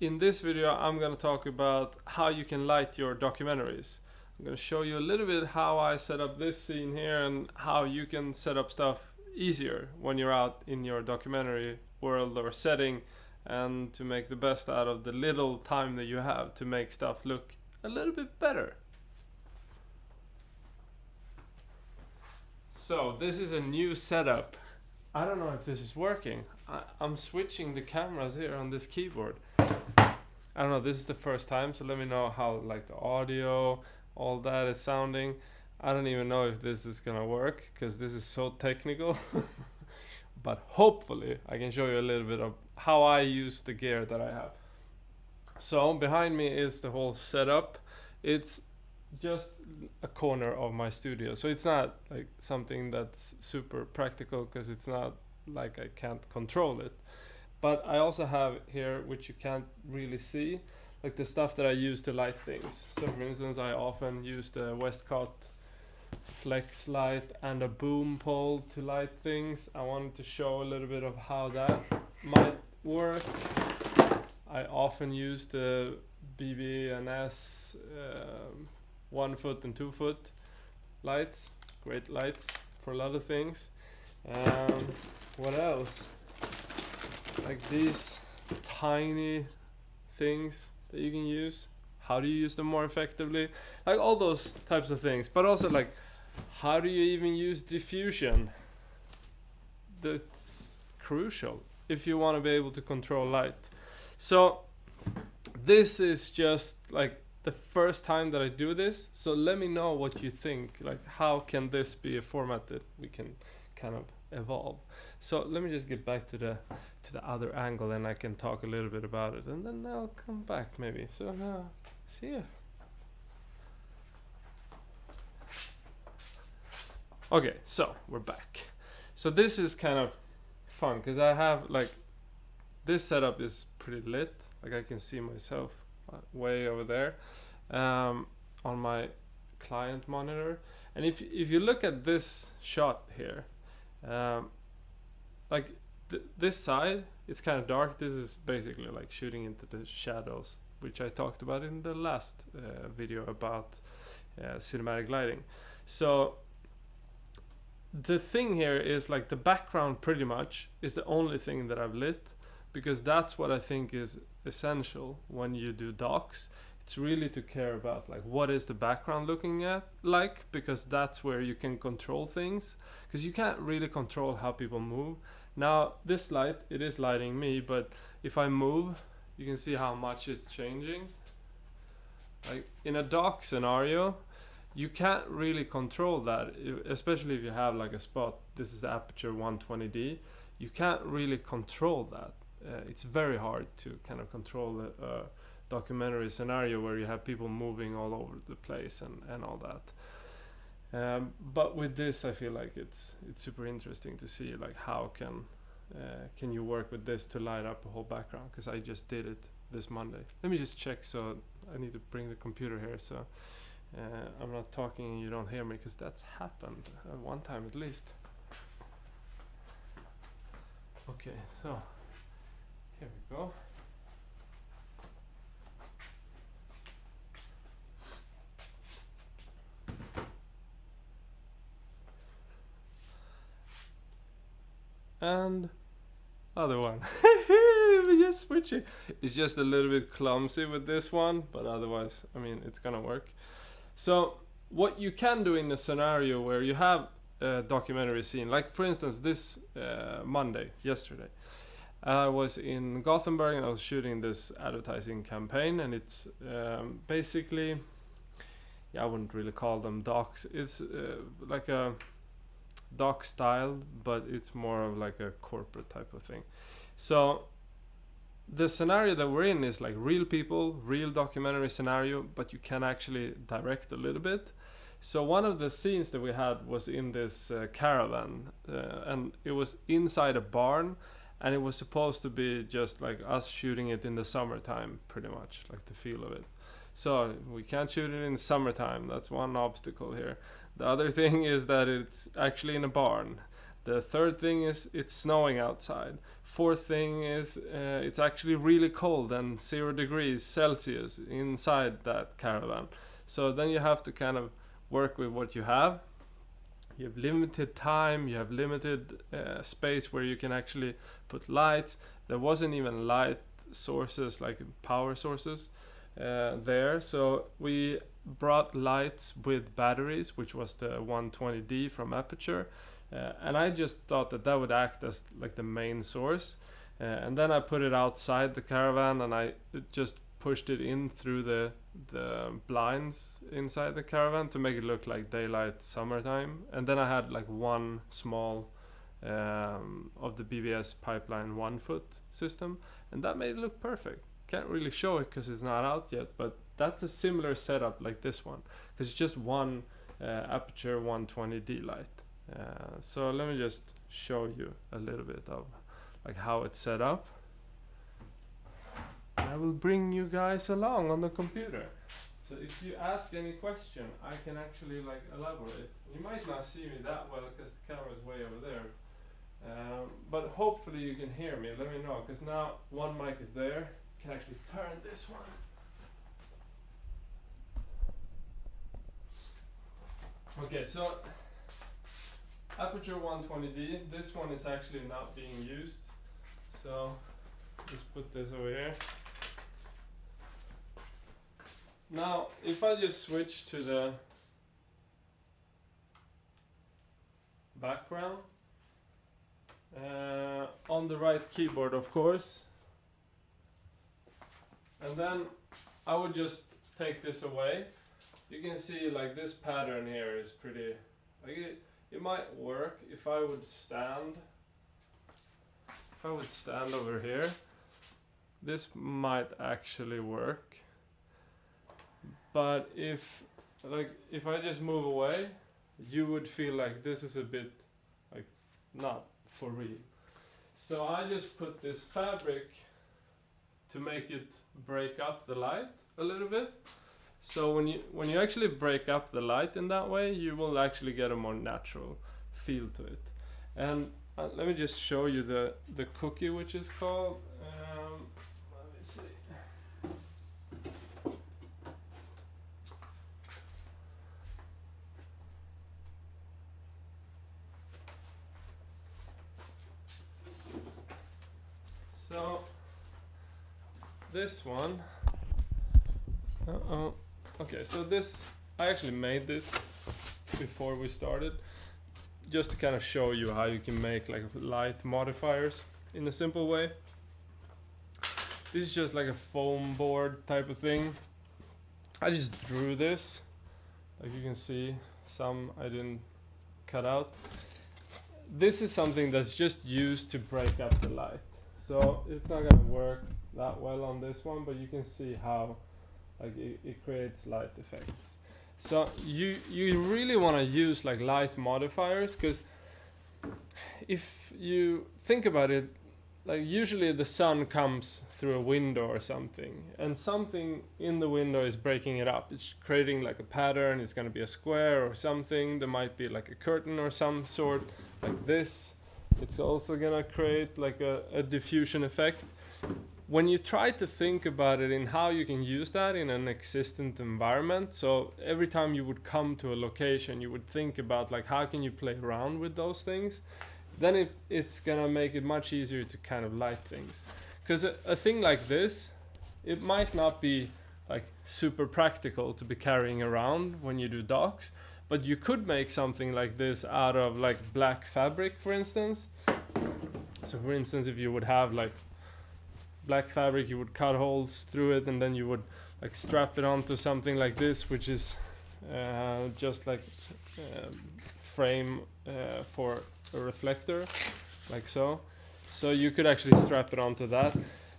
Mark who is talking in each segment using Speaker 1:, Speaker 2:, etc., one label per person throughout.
Speaker 1: in this video I'm going to talk about how you can light your documentaries. I'm going to show you a little bit how I set up this scene here and how you can set up stuff easier when you're out in your documentary world or setting, and to make the best out of the little time that you have to make stuff look a little bit better. So this is a new setup. I don't know if this is working. I'm switching the cameras here on this keyboard. I don't know, this is the first time, so let me know how like the audio, all that is sounding. I don't even know if this is gonna work because this is so technical. But hopefully I can show you a little bit of how I use the gear that I have. So behind me is the whole setup. It's just a corner of my studio, so it's not like something that's super practical because it's not like I can't control it. But I also have here, which you can't really see, like the stuff that I use to light things. So for instance, I often use the Westcott flex light and a boom pole to light things. I wanted to show a little bit of how that might work. I often use the BB&S 1 foot and 2 foot lights, great lights for a lot of things. What else? Like these tiny things that you can use. How do you use them more effectively? Like all those types of things. But also like, how do you even use diffusion? That's crucial if you want to be able to control light. So this is just like the first time that I do this. So let me know what you think. Like, how can this be a format that we can kind of evolve? So let me just get back to the other angle, and I can talk a little bit about it, and then I'll come back maybe. So see ya. Okay, so we're back. So this is kind of fun because I have like, this setup is pretty lit. Like I can see myself way over there on my client monitor. And if you look at this shot here, like this side, it's kind of dark. This is basically like shooting into the shadows, which I talked about in the last video about cinematic lighting. So the thing here is like the background pretty much is the only thing that I've lit, because that's what I think is essential when you do docs. It's really to care about like what is the background looking at like, because that's where you can control things, because you can't really control how people move. Now this light, it is lighting me, but if I move, you can see how much it's changing. Like in a doc scenario, you can't really control that, especially if you have like a spot. This is the aperture 120D. You can't really control that. It's very hard to kind of control a documentary scenario where you have people moving all over the place and all that. But with this, I feel like it's super interesting to see like how can you work with this to light up a whole background, because I just did it this Monday. Let me just check. So I need to bring the computer here, so I'm not talking and you don't hear me, because that's happened one time at least. Okay, so here we go. And other one. We're just switching. It's just a little bit clumsy with this one, but otherwise, I mean, it's gonna work. So what you can do in a scenario where you have a documentary scene, like for instance this Monday, yesterday, I was in Gothenburg and I was shooting this advertising campaign, and it's basically, I wouldn't really call them docs. It's like a doc style, but it's more of like a corporate type of thing. So the scenario that we're in is like real people, real documentary scenario, but you can actually direct a little bit. So one of the scenes that we had was in this caravan, and it was inside a barn, and it was supposed to be just like us shooting it in the summertime, pretty much like the feel of it. So we can't shoot it in summertime. That's one obstacle here. The other thing is that it's actually in a barn. The third thing is it's snowing outside. Fourth thing is it's actually really cold and 0 degrees Celsius inside that caravan. So then you have to kind of work with what you have. You have limited time, you have limited space where you can actually put lights. There wasn't even light sources, like power sources there. So we brought lights with batteries, which was the 120D from Aperture. And I just thought that that would act as like the main source. And then I put it outside the caravan and I just pushed it in through the blinds inside the caravan to make it look like daylight summertime. And then I had like one small of the BBS pipeline 1-foot system, and that made it look perfect. Can't really show it because it's not out yet, but that's a similar setup like this one, because it's just one Aperture 120D light. So let me just show you a little bit of like how it's set up. I will bring you guys along on the computer. So if you ask any question, I can actually like elaborate. You might not see me that well because the camera is way over there. But hopefully you can hear me. Let me know, because now one mic is there. I can actually turn this one. Okay, so Aperture 120D, this one is actually not being used. So just put this over here. Now, if I just switch to the background, on the right keyboard, of course, and then I would just take this away. You can see like this pattern here is pretty, like it might work if I would stand. If I would stand over here, this might actually work. But if I just move away, you would feel like this is a bit like not for real. So I just put this fabric to make it break up the light a little bit. So when you actually break up the light in that way, you will actually get a more natural feel to it. And let me just show you the cookie, which is called. Let me see. So this one. Okay, so this, I actually made this before we started, just to kind of show you how you can make like light modifiers in a simple way. This is just like a foam board type of thing. I just drew this, like you can see, some I didn't cut out. This is something that's just used to break up the light. So it's not gonna work that well on this one, but you can see how like it creates light effects. So you really want to use like light modifiers, because if you think about it, like usually the sun comes through a window or something, and something in the window is breaking it up. It's creating like a pattern. It's going to be a square or something. There might be like a curtain or some sort like this. It's also going to create like a diffusion effect. When you try to think about it in how you can use that in an existent environment, so every time you would come to a location, you would think about like how can you play around with those things, then it's gonna make it much easier to kind of light things. Because a thing like this, it might not be like super practical to be carrying around when you do docks, but you could make something like this out of like black fabric, for instance. So for instance, if you would have like black fabric, you would cut holes through it, and then you would like strap it onto something like this, which is just like frame for a reflector, like so. So you could actually strap it onto that.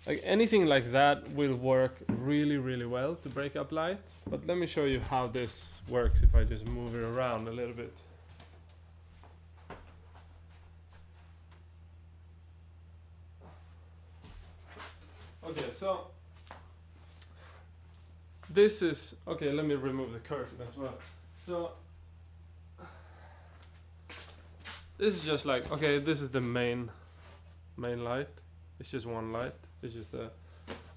Speaker 1: Like anything like that will work really, really well to break up light. But let me show you how this works if I just move it around a little bit. Okay, so this is, okay, let me remove the curtain as well. So this is just like, okay, this is the main light. It's just one light. It's just a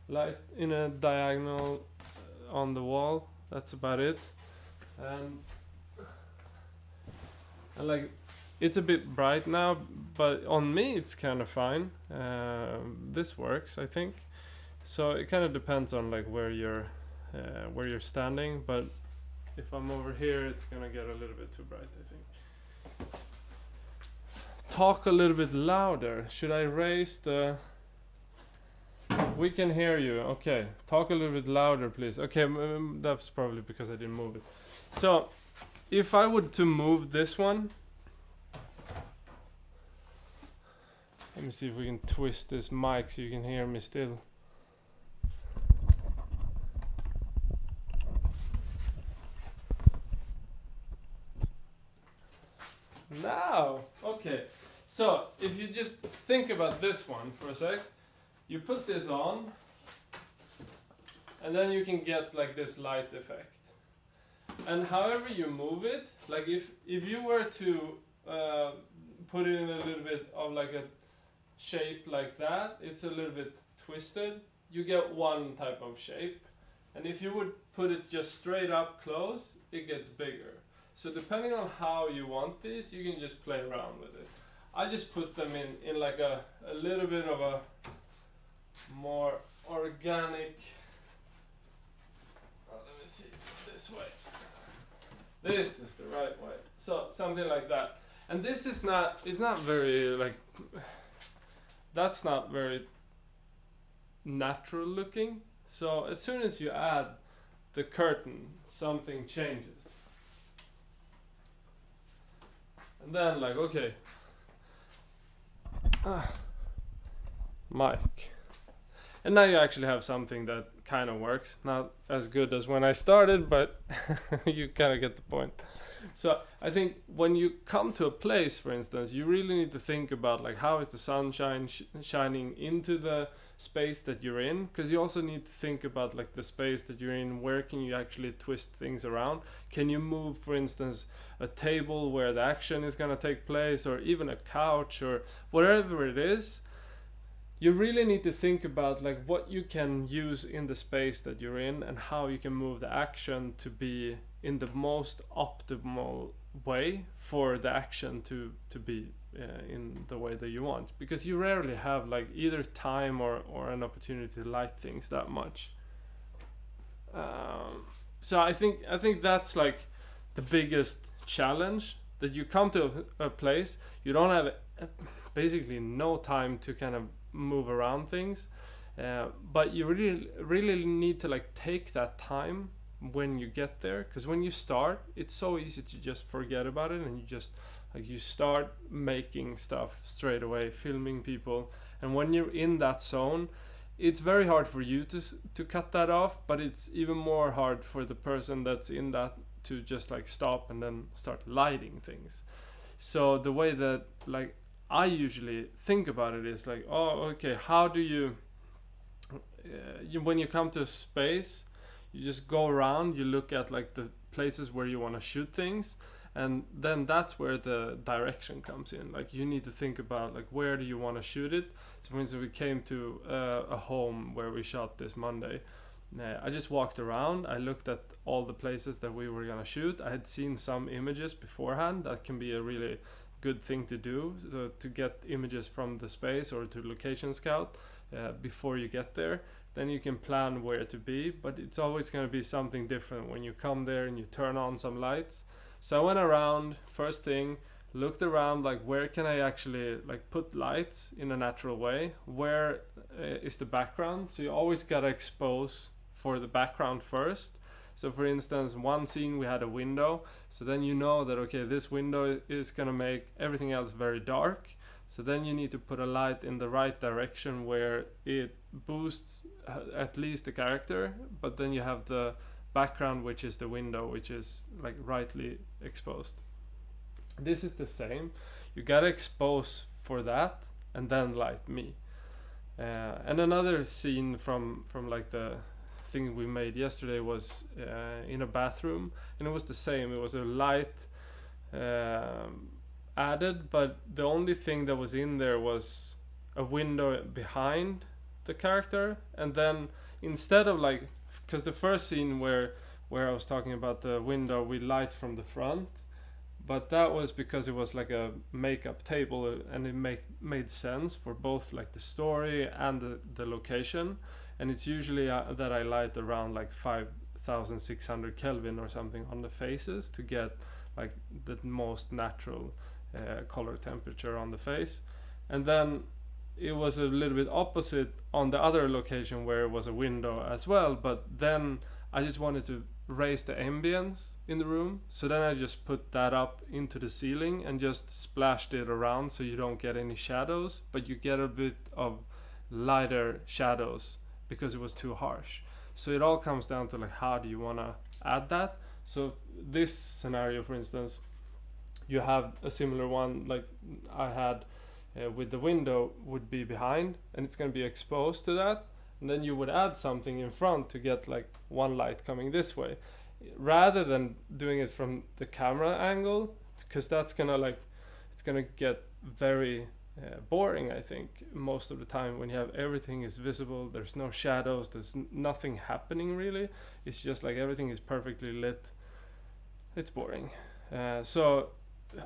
Speaker 1: light in a diagonal on the wall. That's about it. And like, it's a bit bright now, but on me it's kind of fine. This works, I think. So it kind of depends on like where you're standing. But if I'm over here, it's gonna get a little bit too bright, I think. Talk a little bit louder. Should I raise the? We can hear you. Okay. Talk a little bit louder, please. Okay, that's probably because I didn't move it. So, if I would to move this one, let me see if we can twist this mic so you can hear me still. Now, okay. So, if you just think about this one for a sec, you put this on, and then you can get like this light effect. And however you move it, like if you were to put it in a little bit of like a shape like that, it's a little bit twisted, you get one type of shape. And if you would put it just straight up close, it gets bigger. So depending on how you want these, you can just play around with it. I just put them in like a little bit of a more organic, let me see, this way. This is the right way. So something like that. And this is not, it's not very like, that's not very natural looking. So as soon as you add the curtain, something changes. And then like, okay, mic. And now you actually have something that kind of works. Not as good as when I started, but you kind of get the point. So I think when you come to a place, for instance, you really need to think about like how is the sunshine shining into the space that you're in, because you also need to think about like the space that you're in. Where can you actually twist things around? Can you move, for instance, a table where the action is going to take place, or even a couch, or whatever it is? You really need to think about like what you can use in the space that you're in, and how you can move the action to be in the most optimal way for the action to be in the way that you want, because you rarely have like either time or an opportunity to light things that much. So I think that's like the biggest challenge, that you come to a place, you don't have basically no time to kind of move around things, but you really need to like take that time when you get there, because when you start, it's so easy to just forget about it, and you just like you start making stuff straight away, filming people, and when you're in that zone, it's very hard for you to cut that off, but it's even more hard for the person that's in that to just like stop and then start lighting things. So the way that like I usually think about it is like, oh, okay, how do you when you come to a space, you just go around, you look at like the places where you want to shoot things, and then that's where the direction comes in. Like you need to think about like where do you want to shoot it. So for instance, we came to a home where we shot this Monday. I just walked around, I looked at all the places that we were gonna shoot. I had seen some images beforehand. That can be a really good thing to do, so to get images from the space or to location scout before you get there. Then you can plan where to be, but it's always going to be something different when you come there and you turn on some lights. So I went around, first thing, looked around like where can I actually like put lights in a natural way, where is the background. So you always got to expose for the background first. So for instance, one scene we had a window, so then you know that okay, this window is gonna make everything else very dark. So then you need to put a light in the right direction where it boosts at least the character, but then you have the background, which is the window, which is like rightly exposed. This is the same. You gotta expose for that and then light me. And another scene from like the thing we made yesterday was in a bathroom, and it was the same. It was a light added, but the only thing that was in there was a window behind the character. And then instead of like, because the first scene where I was talking about the window, we light from the front, but that was because it was like a makeup table, and it made sense for both like the story and the location. And it's usually that I light around like 5,600 Kelvin or something on the faces to get like the most natural color temperature on the face. And then it was a little bit opposite on the other location where it was a window as well, but then I just wanted to raise the ambience in the room, so then I just put that up into the ceiling and just splashed it around so you don't get any shadows, but you get a bit of lighter shadows because it was too harsh. So it all comes down to like, how do you want to add that? So this scenario, for instance, you have a similar one like I had with the window would be behind, and it's going to be exposed to that, and then you would add something in front to get like one light coming this way, rather than doing it from the camera angle, because that's gonna like, it's gonna get very boring, I think, most of the time when you have everything is visible, there's no shadows, there's nothing happening really, it's just like everything is perfectly lit. It's boring. So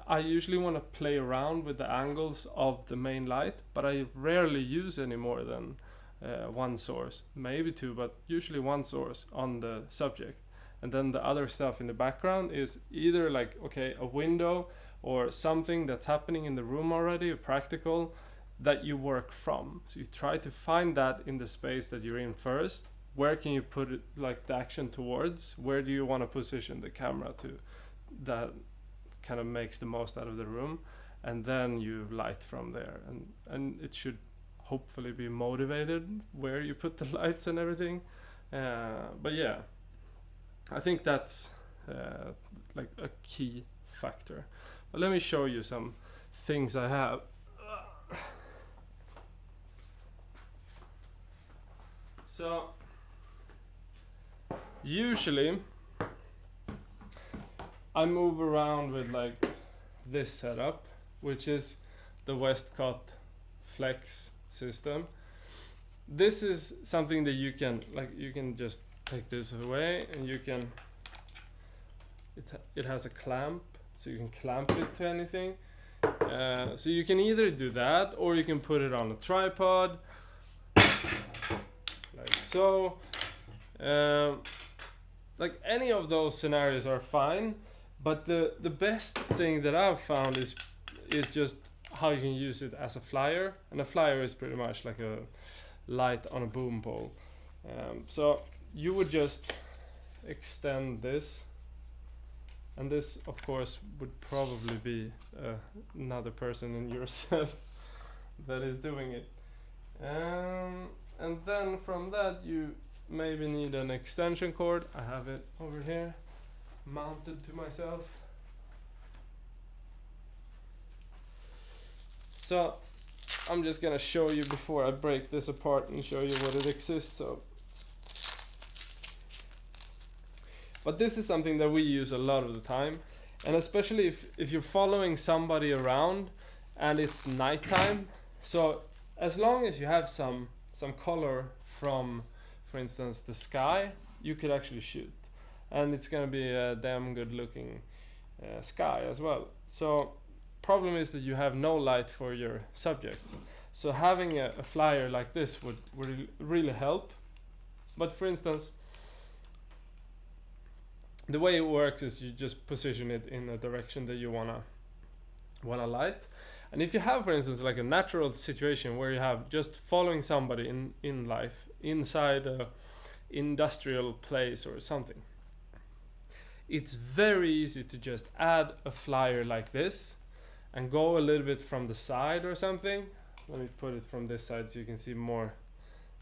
Speaker 1: I usually want to play around with the angles of the main light, but I rarely use any more than one source, maybe two, but usually one source on the subject. And then the other stuff in the background is either like, okay, a window or something that's happening in the room already, practical, that you work from. So you try to find that in the space that you're in first. Where can you put it, like the action towards? Where do you want to position the camera to? That kind of makes the most out of the room. And then you light from there. And it should hopefully be motivated where you put the lights and everything. But yeah, I think that's like a key factor. But let me show you some things I have. So usually I move around with like this setup, which is the Westcott Flex system. This is something that you can just take this away, and you can, it has a clamp, so you can clamp it to anything. So you can either do that, or you can put it on a tripod like so. Like any of those scenarios are fine, but the best thing that I've found is just how you can use it as a flyer. And a flyer is pretty much like a light on a boom pole. So you would just extend this, and this of course would probably be another person than yourself that is doing it. And then from that you maybe need an extension cord. I have it over here mounted to myself. So I'm just gonna show you before I break this apart and show you what it exists of. But this is something that we use a lot of the time, and especially if you're following somebody around and it's nighttime. So as long as you have some color from, for instance, the sky, you could actually shoot, and it's gonna be a damn good looking sky as well. So problem is that you have no light for your subjects. So having a flyer like this would really help. But for instance, the way it works is you just position it in a direction that you wanna light. And if you have, for instance, like a natural situation where you have just following somebody in life inside a industrial place or something, it's very easy to just add a flyer like this and go a little bit from the side or something. Let me put it from this side so you can see more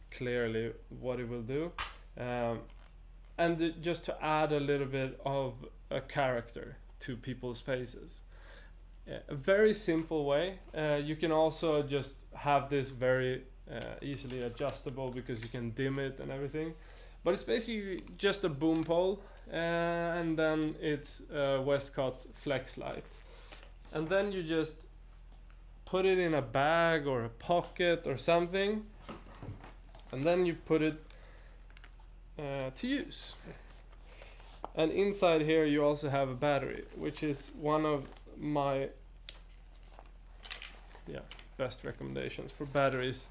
Speaker 1: clearly what it will do. And just to add a little bit of a character to people's faces. A very simple way. You can also just have this very easily adjustable because you can dim it and everything. But it's basically just a boom pole, and then it's a Westcott Flex light. and then you just put it in a bag or a pocket or something, and then you put it to use. And inside here you also have a battery, which is one of my best recommendations for batteries.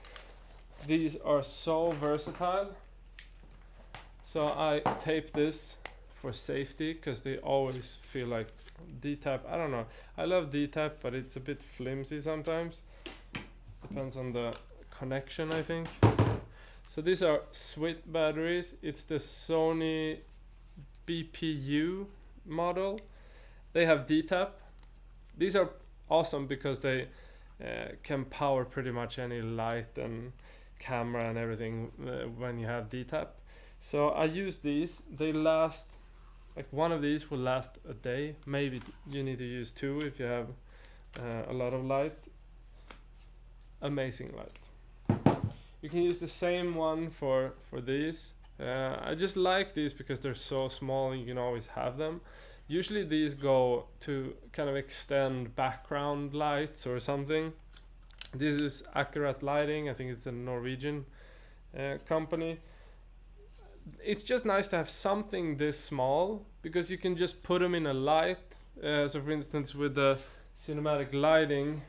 Speaker 1: These are so versatile. So I tape this for safety because they always feel like D-tap. I don't know. I love D-tap, but it's a bit flimsy sometimes. Depends on the connection, I think. So these are SWIT batteries. It's the Sony BPU model. They have D-tap. These are awesome because they can power pretty much any light and camera and everything when you have D-tap. So I use these. They last, like one of these will last a day. Maybe you need to use two if you have a lot of light. Amazing light. You can use the same one for these. I just like these because they're so small and you can always have them. Usually these go to kind of extend background lights or something. This is Accurate Lighting. I think it's a Norwegian company. It's just nice to have something this small because you can just put them in a light. So for instance with the cinematic lighting,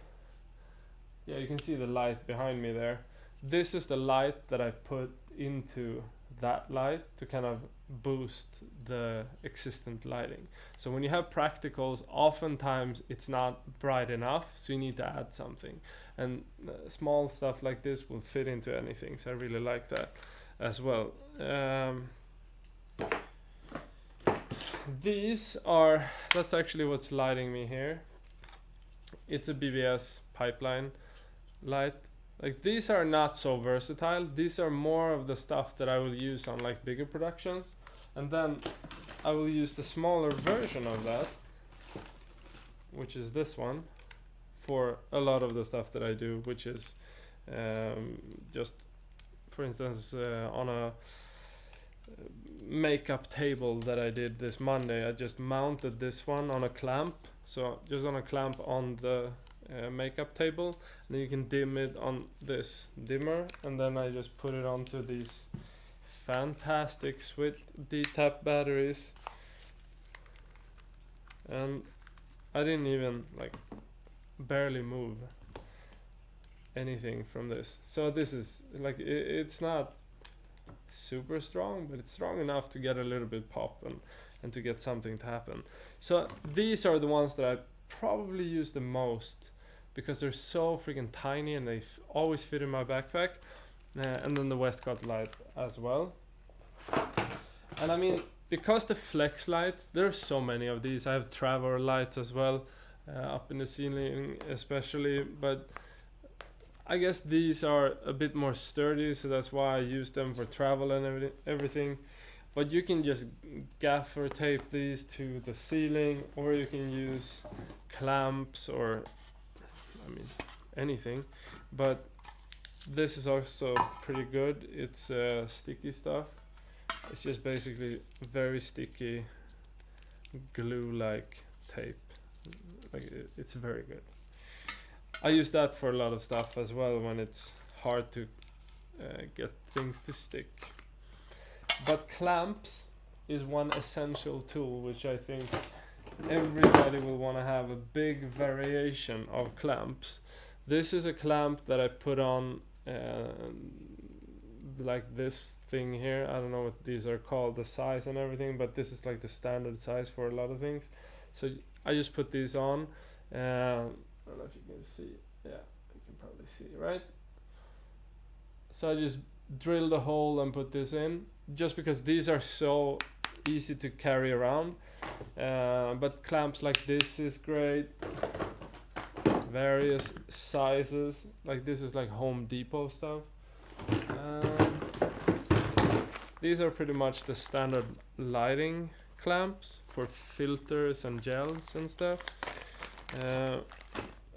Speaker 1: you can see the light behind me there. This is the light that I put into that light to kind of boost the existent lighting. So when you have practicals, oftentimes it's not bright enough, so you need to add something. And small stuff like this will fit into anything, so I really like that as well. That's actually what's lighting me here. It's a BBS pipeline light. Like these are not so versatile. These are more of the stuff that I will use on like bigger productions. And then I will use the smaller version of that, which is this one, for a lot of the stuff that I do, which is just, for instance, on a makeup table that I did this Monday, I just mounted this one on a clamp. So just on a clamp on the makeup table, and then you can dim it on this dimmer, and then I just put it onto these fantastic SWIT D-tap batteries, and I didn't even like barely move anything from this. So this is like it's not super strong, but it's strong enough to get a little bit pop and to get something to happen. So these are the ones that I probably use the most because they're so freaking tiny and they always fit in my backpack. And then the Westcott light as well. And I mean, because the flex lights, there's so many of these. I have traveler lights as well, up in the ceiling especially, but I guess these are a bit more sturdy, so that's why I use them for travel and everything. But you can just gaffer tape these to the ceiling, or you can use clamps, or I mean anything. But this is also pretty good. It's sticky stuff. It's just basically very sticky glue-like tape. Like it's very good. I use that for a lot of stuff as well when it's hard to get things to stick. But clamps is one essential tool, which I think everybody will want to have a big variation of clamps. This is a clamp that I put on like this thing here. I don't know what these are called, the size and everything, but this is like the standard size for a lot of things. So I just put these on. I don't know if you can see. Yeah, you can probably see, right? So I just drilled a hole and put this in, just because these are so easy to carry around. But clamps like this is great. Various sizes, like this is like Home Depot stuff. These are pretty much the standard lighting clamps for filters and gels and stuff.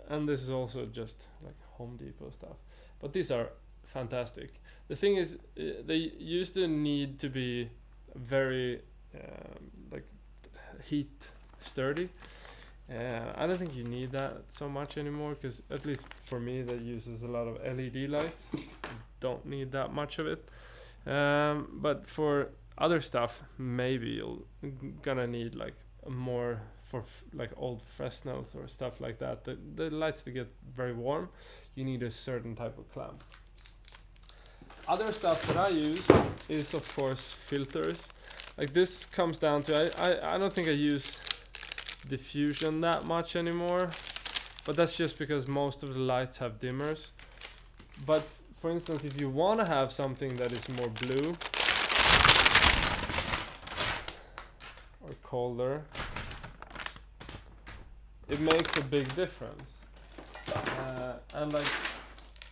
Speaker 1: And this is also just like Home Depot stuff. But these are fantastic. The thing is, they used to need to be very like heat sturdy. I don't think you need that so much anymore, because at least for me that uses a lot of LED lights. Don't need that much of it. But for other stuff, maybe you'll gonna need like more for like old Fresnels or stuff like that. The lights to get very warm, you need a certain type of clamp. Other stuff that I use is of course filters. Like this comes down to I don't think I use diffusion that much anymore, but that's just because most of the lights have dimmers. But for instance, if you want to have something that is more blue or colder, it makes a big difference. And like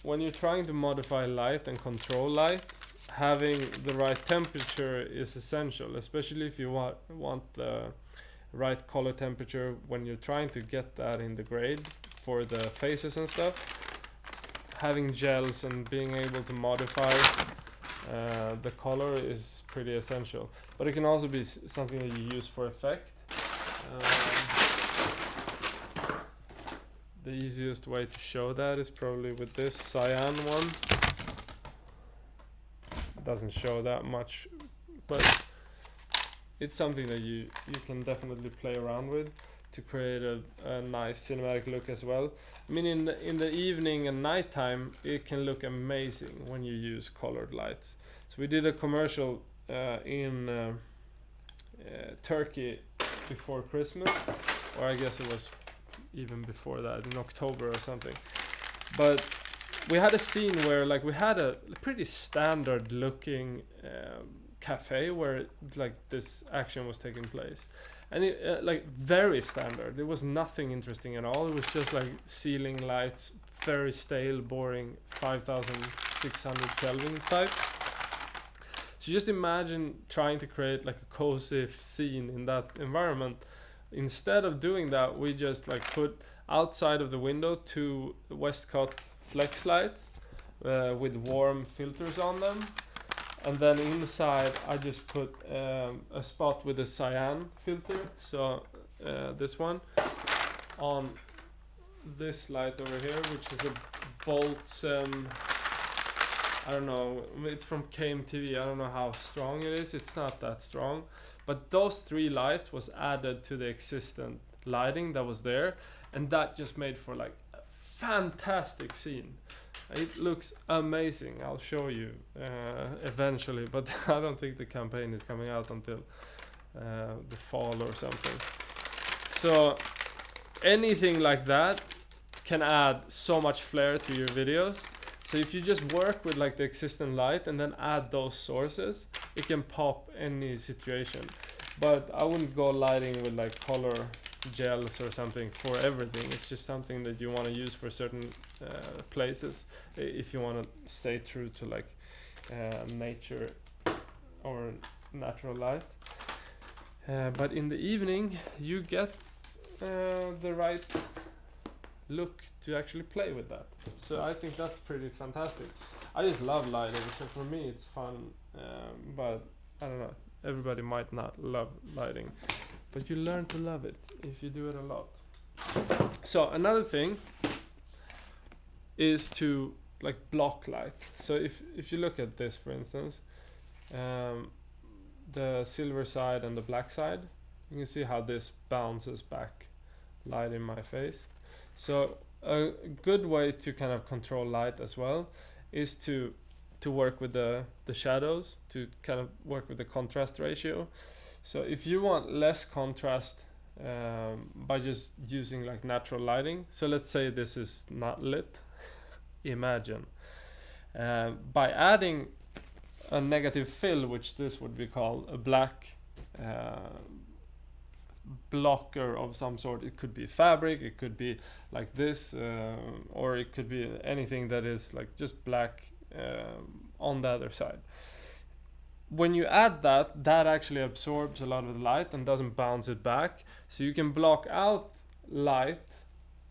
Speaker 1: when you're trying to modify light and control light, having the right temperature is essential, especially if you want the right color temperature when you're trying to get that in the grade for the faces and stuff. Having gels and being able to modify the color is pretty essential, but it can also be something that you use for effect. The easiest way to show that is probably with this cyan one. It doesn't show that much, but it's something that you can definitely play around with to create a nice cinematic look as well. I mean, in the evening and nighttime, it can look amazing when you use colored lights. So we did a commercial in Turkey before Christmas, or I guess it was even before that, in October or something. But we had a scene where like we had a pretty standard looking cafe where like this action was taking place, and it like very standard. It was nothing interesting at all. It was just like ceiling lights, very stale, boring, 5600 Kelvin type. So just imagine trying to create like a cozy scene in that environment. Instead of doing that, we just like put outside of the window 2 Westcott flex lights with warm filters on them, and then inside I just put a spot with a cyan filter, so this one on this light over here, which is a Boltzen, I don't know, it's from KMTV. I don't know how strong it is. It's not that strong, but those 3 lights was added to the existing lighting that was there, and that just made for like a fantastic scene. It looks amazing. I'll show you eventually, but I don't think the campaign is coming out until the fall or something. So anything like that can add so much flair to your videos. So if you just work with like the existing light and then add those sources, it can pop any situation. But I wouldn't go lighting with like color gels or something for everything. It's just something that you want to use for certain places if you want to stay true to like nature or natural light. But in the evening you get the right look to actually play with that. So I think that's pretty fantastic. I just love lighting, so for me it's fun, but I don't know, everybody might not love lighting, but you learn to love it if you do it a lot. So another thing is to like block light. So if you look at this, for instance, the silver side and the black side, you can see how this bounces back light in my face. So a good way to kind of control light as well is to work with the shadows, to kind of work with the contrast ratio. So if you want less contrast by just using like natural lighting, so let's say this is not lit, imagine by adding a negative fill, which this would be called a black blocker of some sort. It could be fabric, it could be like this, or it could be anything that is like just black on the other side. When you add that, that actually absorbs a lot of the light and doesn't bounce it back, so you can block out light,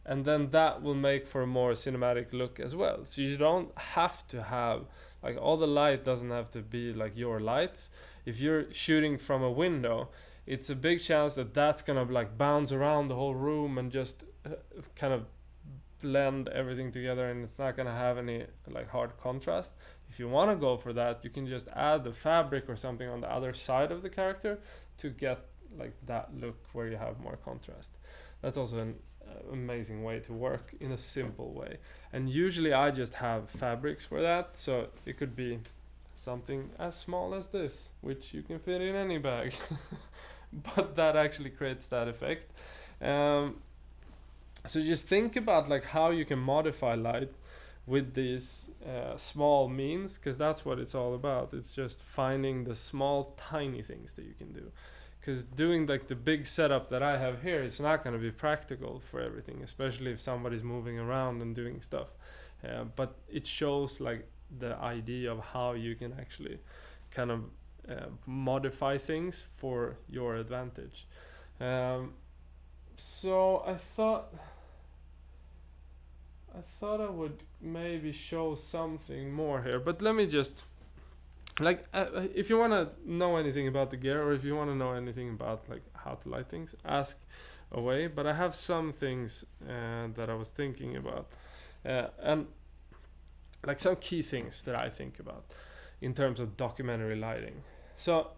Speaker 1: and then that will make for a more cinematic look as well. So you don't have to have like all the light doesn't have to be like your lights. If you're shooting from a window, it's a big chance that that's gonna like bounce around the whole room and just kind of blend everything together, and it's not gonna have any like hard contrast. If you want to go for that, you can just add the fabric or something on the other side of the character to get like that look where you have more contrast. That's also an amazing way to work in a simple way. And usually I just have fabrics for that, so it could be something as small as this, which you can fit in any bag. But that actually creates that effect. So just think about like how you can modify light with these small means, because that's what it's all about. It's just finding the small tiny things that you can do, because doing like the big setup that I have here, it's not going to be practical for everything, especially if somebody's moving around and doing stuff. But it shows like the idea of how you can actually kind of modify things for your advantage. So I thought I would maybe show something more here, but let me just like if you want to know anything about the gear, or if you want to know anything about like how to light things, ask away. But I have some things that I was thinking about, and like some key things that I think about in terms of documentary lighting. So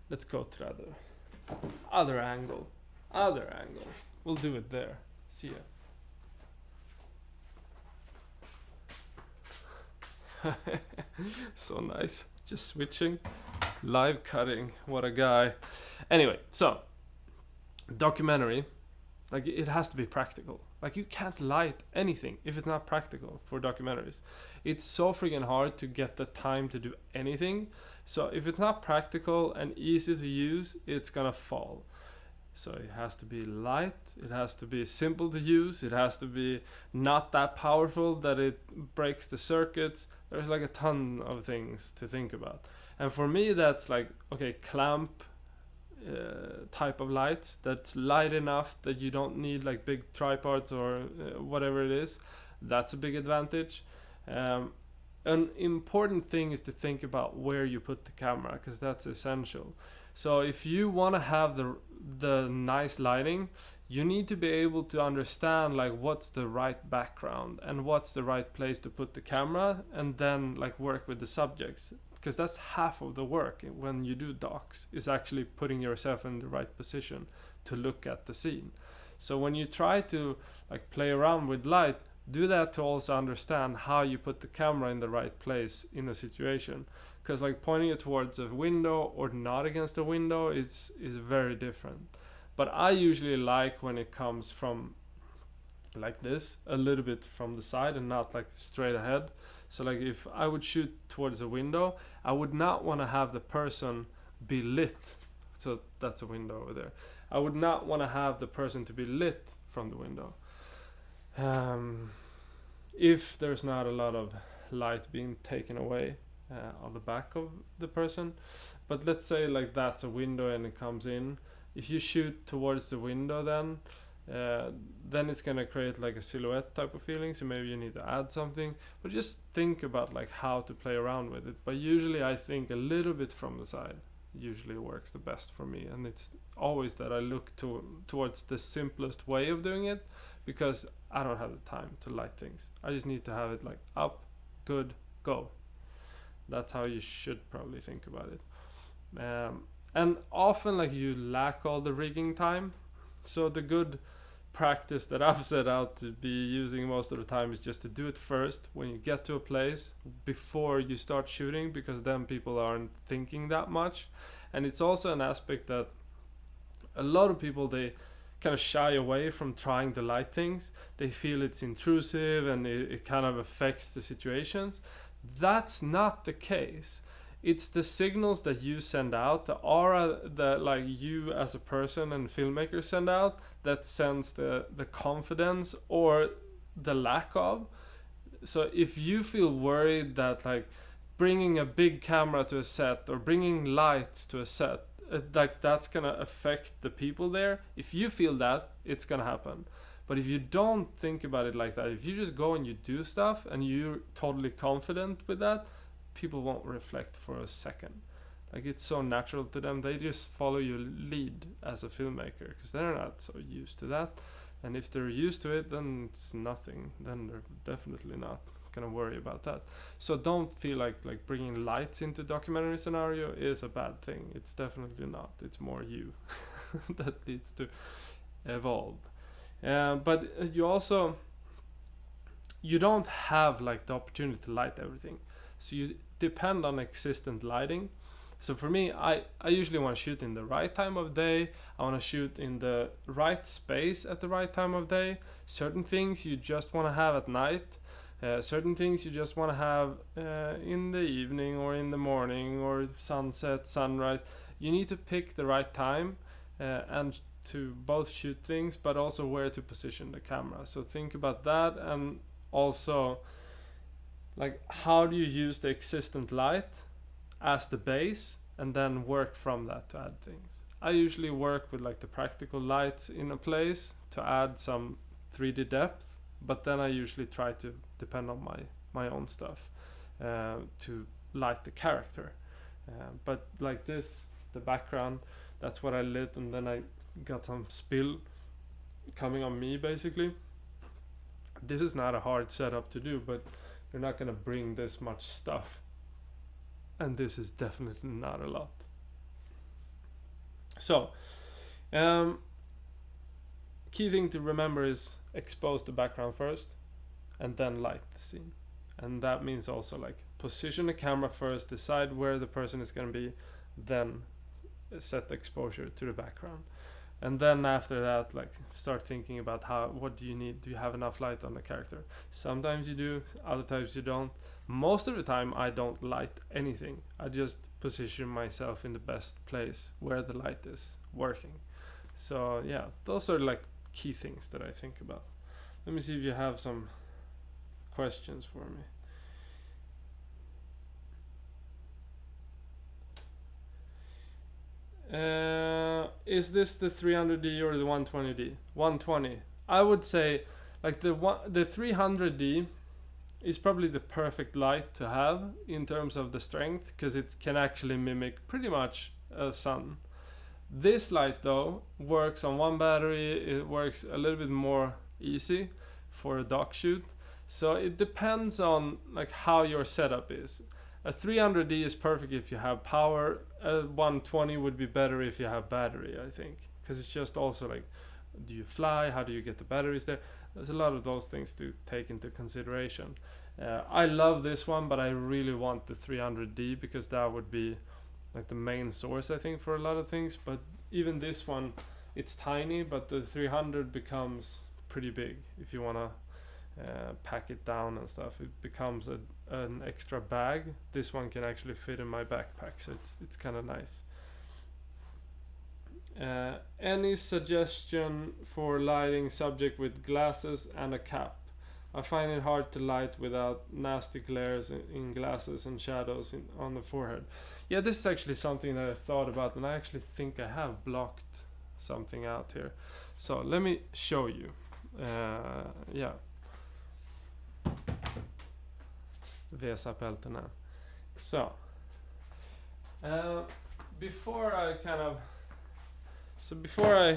Speaker 1: let's go to the other angle. We'll do it there. See ya. So nice. Just switching. Live cutting. What a guy. Anyway, so documentary, like it has to be practical. Like you can't light anything if it's not practical for documentaries. It's so freaking hard to get the time to do anything. So if it's not practical and easy to use, it's gonna fall. So it has to be light, it has to be simple to use, it has to be not that powerful that it breaks the circuits. There's like a ton of things to think about. And for me, that's like, okay, clamp type of lights that's light enough that you don't need like big tripods or whatever it is. That's a big advantage. An important thing is to think about where you put the camera, because that's essential. So if you want to have the nice lighting, you need to be able to understand like what's the right background and what's the right place to put the camera, and then like work with the subjects, because that's half of the work when you do docs, is actually putting yourself in the right position to look at the scene. So when you try to like play around with light, do that to also understand how you put the camera in the right place in a situation, because like pointing it towards a window or not against a window is very different. But I usually like when it comes from like this, a little bit from the side and not like straight ahead. So like if I would shoot towards a window, I would not want to have the person be lit. So that's a window over there. I would not want to have the person to be lit from the window. If there's not a lot of light being taken away on the back of the person. But let's say like that's a window and it comes in. If you shoot towards the window, then it's gonna create like a silhouette type of feeling, so maybe you need to add something. But just think about like how to play around with it. But usually I think a little bit from the side usually works the best for me, and it's always that I look towards the simplest way of doing it, because I don't have the time to light things. I just need to have it like up, good, go. That's how you should probably think about it. And often like you lack all the rigging time. So the good practice that I've set out to be using most of the time is just to do it first when you get to a place before you start shooting, because then people aren't thinking that much. And it's also an aspect that a lot of people, they kind of shy away from trying to light things. They feel it's intrusive and it kind of affects the situations. That's not the case. It's the signals that you send out, the aura that like you as a person and filmmaker send out, that sends the confidence or the lack of. So if you feel worried that like bringing a big camera to a set or bringing lights to a set, like that's gonna affect the people there, if you feel that, it's gonna happen. But if you don't think about it like that, if you just go and you do stuff and you're totally confident with that, people won't reflect for a second. Like it's so natural to them. They just follow your lead as a filmmaker because they're not so used to that. And if they're used to it, then it's nothing. Then they're definitely not gonna worry about that. So don't feel like bringing lights into documentary scenario is a bad thing. It's definitely not. It's more you that needs to evolve. But you don't have like the opportunity to light everything, so you depend on existent lighting. So for me, I usually want to shoot in the right time of day. I want to shoot in the right space at the right time of day. Certain things you just want to have at night. Certain things you just want to have in the evening or in the morning or sunset, sunrise. You need to pick the right time and to both shoot things, but also where to position the camera. So think about that, and also like how do you use the existent light as the base and then work from that to add things. I usually work with like the practical lights in a place to add some 3D depth, but then I usually try to depend on my own stuff to light the character. But like this, the background, that's what I lit, and then I got some spill coming on me basically. This is not a hard setup to do, but you're not gonna bring this much stuff, and this is definitely not a lot. So key thing to remember is expose the background first and then light the scene. And that means also like position the camera first, decide where the person is going to be, then set the exposure to the background. And then after that, like start thinking about what do you need? Do you have enough light on the character? Sometimes you do, other times you don't. Most of the time I don't light anything. I just position myself in the best place where the light is working. So yeah, those are like key things that I think about. Let me see if you have some questions for me. Is this the 300D or the 120D? 120. I would say like the 300D is probably the perfect light to have in terms of the strength, because it can actually mimic pretty much a sun. This light though works on one battery. It works a little bit more easy for a doc shoot. So it depends on like how your setup is. A 300D is perfect if you have power. A 120 would be better if you have battery, I think, because it's just also like, do you fly? How do you get the batteries there? There's a lot of those things to take into consideration. I love this one, but I really want the 300D because that would be like the main source, I think, for a lot of things. But even this one, it's tiny, but the 300 becomes pretty big if you want to pack it down and stuff. It becomes an extra bag. This one can actually fit in my backpack, so it's kind of nice. Any suggestion for lighting subject with glasses and a cap? I find it hard to light without nasty glares in glasses and shadows on the forehead. Yeah, this is actually something that I thought about, and I actually think I have blocked something out here. So let me show you. Yeah. Vesa peltorna. So before I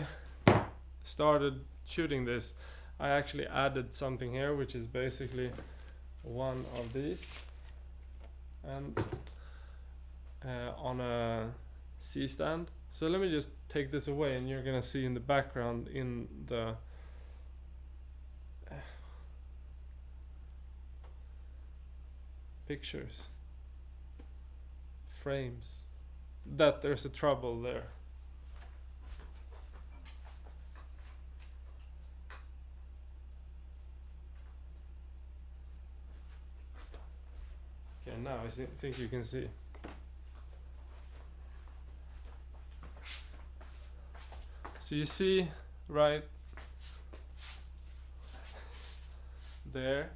Speaker 1: started shooting this, I actually added something here, which is basically one of these, and on a C-stand. So let me just take this away, and you're gonna see in the background in the pictures, frames, that there's a trouble there. Okay, now I think you can see. So you see right there.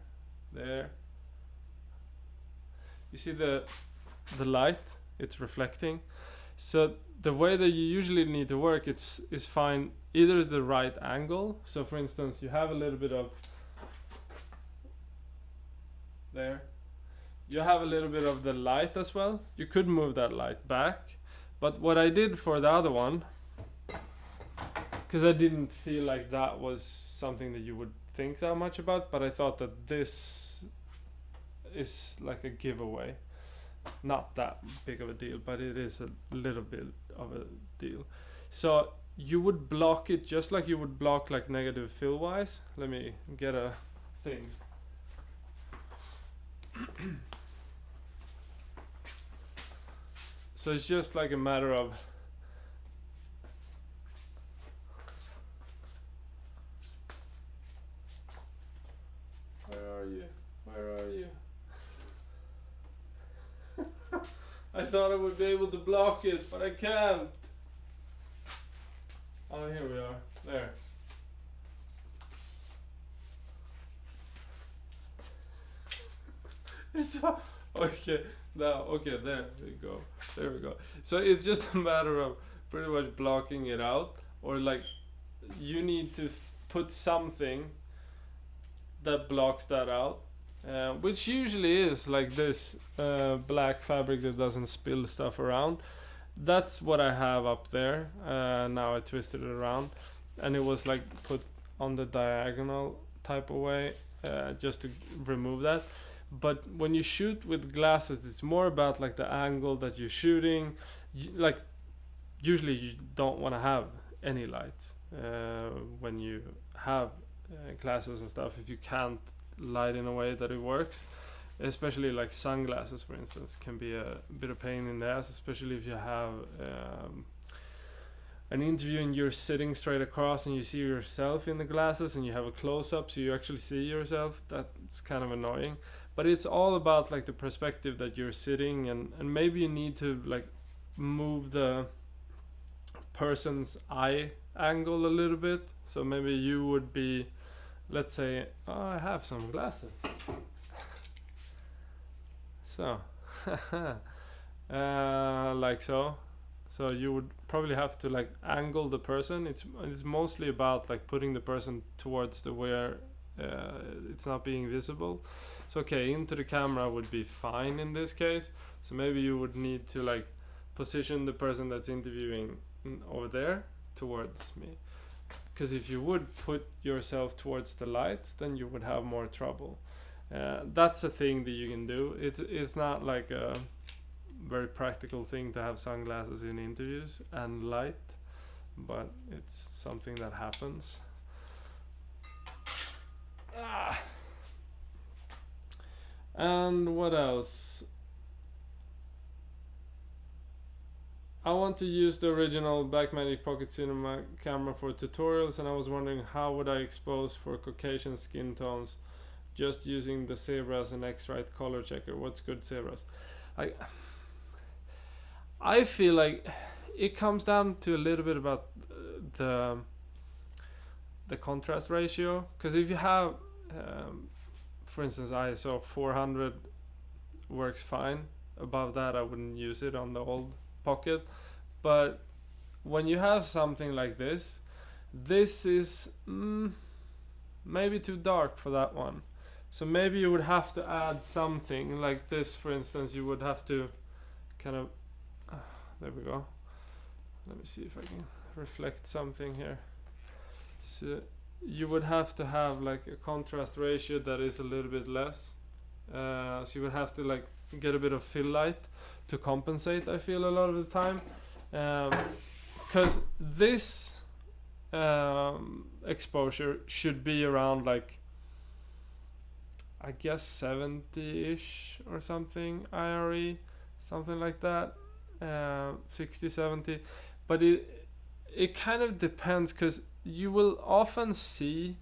Speaker 1: You see the light, it's reflecting. So the way that you usually need to work is find either the right angle. So for instance, you have a little bit of there. you have a little bit of the light as well. You could move that light back, but what I did for the other one, because I didn't feel like that was something that you would think that much about, but I thought that this is like a giveaway. Not that big of a deal, but it is a little bit of a deal. So you would block it just like you would block like negative fill wise. Let me get a thing. So it's just like a matter of where are you? Where are you? I thought I would be able to block it, but I can't. Oh, here we are. There. It's okay. Now, okay, there we go. There we go. So it's just a matter of pretty much blocking it out, or like you need to put something that blocks that out, which usually is like this black fabric that doesn't spill stuff around. That's what I have up there. Now I twisted it around, and it was like put on the diagonal type of way, just to remove that. But when you shoot with glasses, it's more about like the angle that you're shooting. Like usually you don't want to have any lights when you have glasses and stuff, if you can't light in a way that it works. Especially like sunglasses, for instance, can be a bit of pain in the ass, especially if you have an interview and you're sitting straight across and you see yourself in the glasses and you have a close-up so you actually see yourself. That's kind of annoying. But it's all about like the perspective that you're sitting, and maybe you need to like move the person's eye angle a little bit. So maybe you would be, let's say, oh, I have some glasses. So, like so. So you would probably have to like angle the person. It's mostly about like putting the person towards the where it's not being visible. So okay, into the camera would be fine in this case. So maybe you would need to like position the person that's interviewing over there towards me. Because if you would put yourself towards the lights, then you would have more trouble. That's a thing that you can do. It's not like a very practical thing to have sunglasses in interviews and light, but it's something that happens. And what else? I want to use the original Blackmagic Pocket Cinema camera for tutorials, and I was wondering how would I expose for Caucasian skin tones just using the zebras and X-Rite color checker. What's good zebras? I feel like it comes down to a little bit about the contrast ratio, because if you have for instance ISO 400 works fine. Above that I wouldn't use it on the old Pocket. But when you have something like this is maybe too dark for that one. So maybe you would have to add something like this. For instance, you would have to kind of there we go. Let me see if I can reflect something here. So you would have to have like a contrast ratio that is a little bit less. So you would have to like get a bit of fill light to compensate, I feel, a lot of the time. Because this exposure should be around like, I guess 70-ish or something, IRE, something like that, 60, 70. But it kind of depends, because you will often see,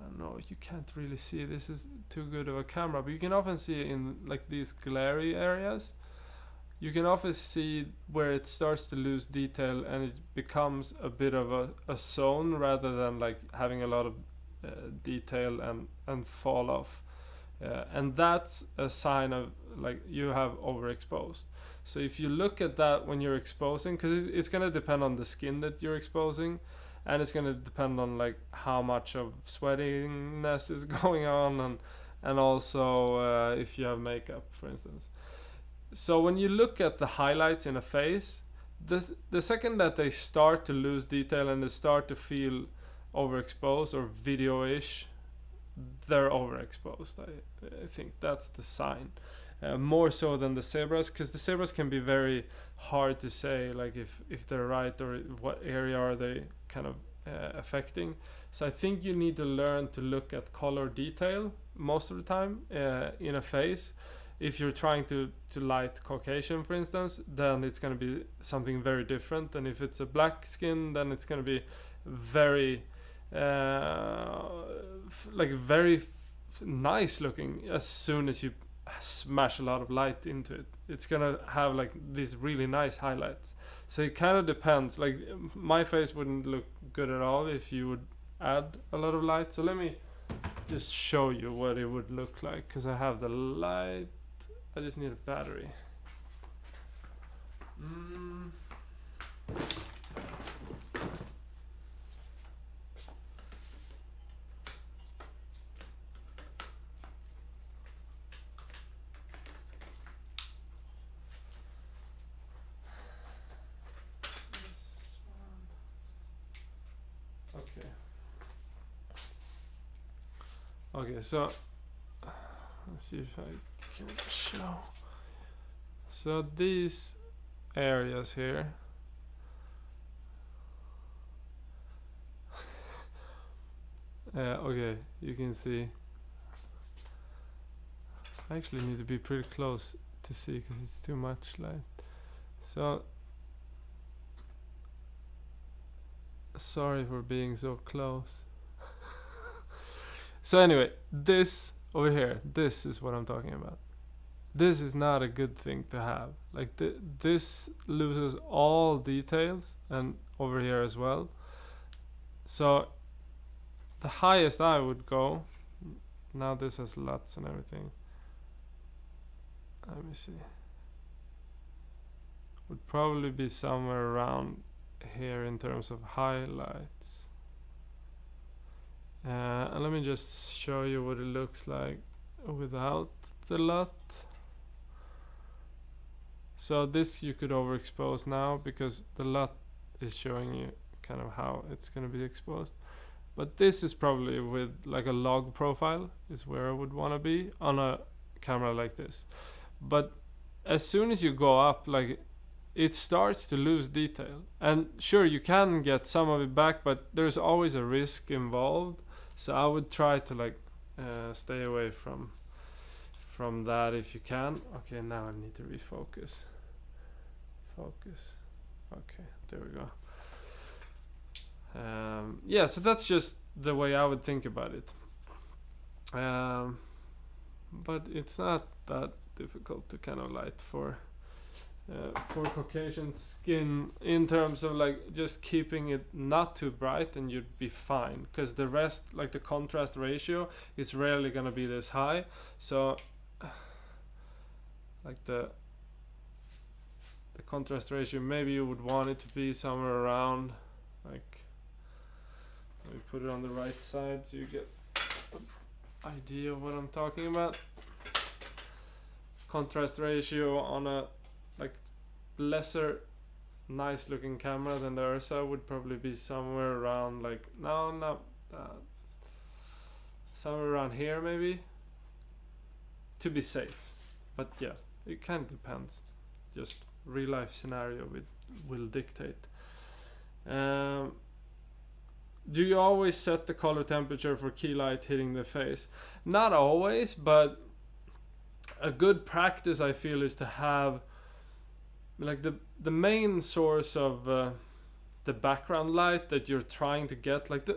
Speaker 1: I don't know, you can't really see, this is too good of a camera, but you can often see in like these glary areas, you can often see where it starts to lose detail and it becomes a bit of a zone rather than like having a lot of detail and fall off. And that's a sign of like you have overexposed. So if you look at that when you're exposing, because it's going to depend on the skin that you're exposing, and it's going to depend on like how much of sweatiness is going on and also if you have makeup, for instance. So when you look at the highlights in a face, the second that they start to lose detail and they start to feel overexposed or video-ish, they're overexposed. I think that's the sign. More so than the zebras, because the zebras can be very hard to say, like if they're right or what area are they kind of affecting. So I think you need to learn to look at color detail most of the time in a face. If you're trying to light Caucasian, for instance, then it's going to be something very different. And if it's a black skin, then it's going to be very nice looking as soon as you smash a lot of light into it. It's gonna have like these really nice highlights. So it kind of depends. Like my face wouldn't look good at all if you would add a lot of light. So let me just show you what it would look like, because I have the light. I just need a battery. Okay, so let's see if I can show. So these areas here, okay, you can see. I actually need to be pretty close to see because it's too much light. So sorry for being so close. So anyway, this over here, this is what I'm talking about. This is not a good thing to have. Like this loses all details, and over here as well. So the highest I would go, now this has LUTs and everything. Let me see. Would probably be somewhere around here in terms of highlights. And let me just show you what it looks like without the LUT. So this you could overexpose now because the LUT is showing you kind of how it's going to be exposed. But this is probably with like a log profile is where I would want to be on a camera like this. But as soon as you go up, like it starts to lose detail. And sure, you can get some of it back, but there's always a risk involved. So I would try to like stay away from that if you can. Okay, now I need to refocus. Focus. Okay, there we go. Yeah, so that's just the way I would think about it. But it's not that difficult to kind of light for Caucasian skin in terms of like just keeping it not too bright, and you'd be fine, because the rest, like the contrast ratio, is rarely gonna be this high. So like the contrast ratio, maybe you would want it to be somewhere around, like, let me put it on the right side so you get an idea of what I'm talking about. Contrast ratio on a like lesser nice looking camera than the Ursa would probably be somewhere around like, no, not that, somewhere around here maybe, to be safe. But yeah, it kind of depends. Just real life scenario will dictate. Do you always set the color temperature for key light hitting the face? Not always, but a good practice I feel is to have like the main source of the background light that you're trying to get, like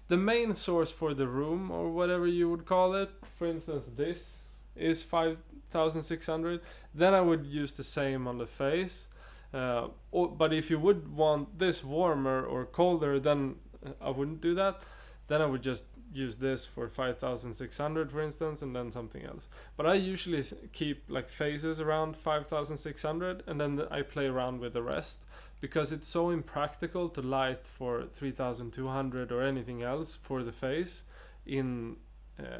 Speaker 1: the main source for the room or whatever you would call it. For instance, this is 5600. Then I would use the same on the face. But if you would want this warmer or colder, then I wouldn't do that. Then I would just use this for 5600, for instance, and then something else. But I usually keep like phases around 5600, and then I play around with the rest, because it's so impractical to light for 3200 or anything else for the face in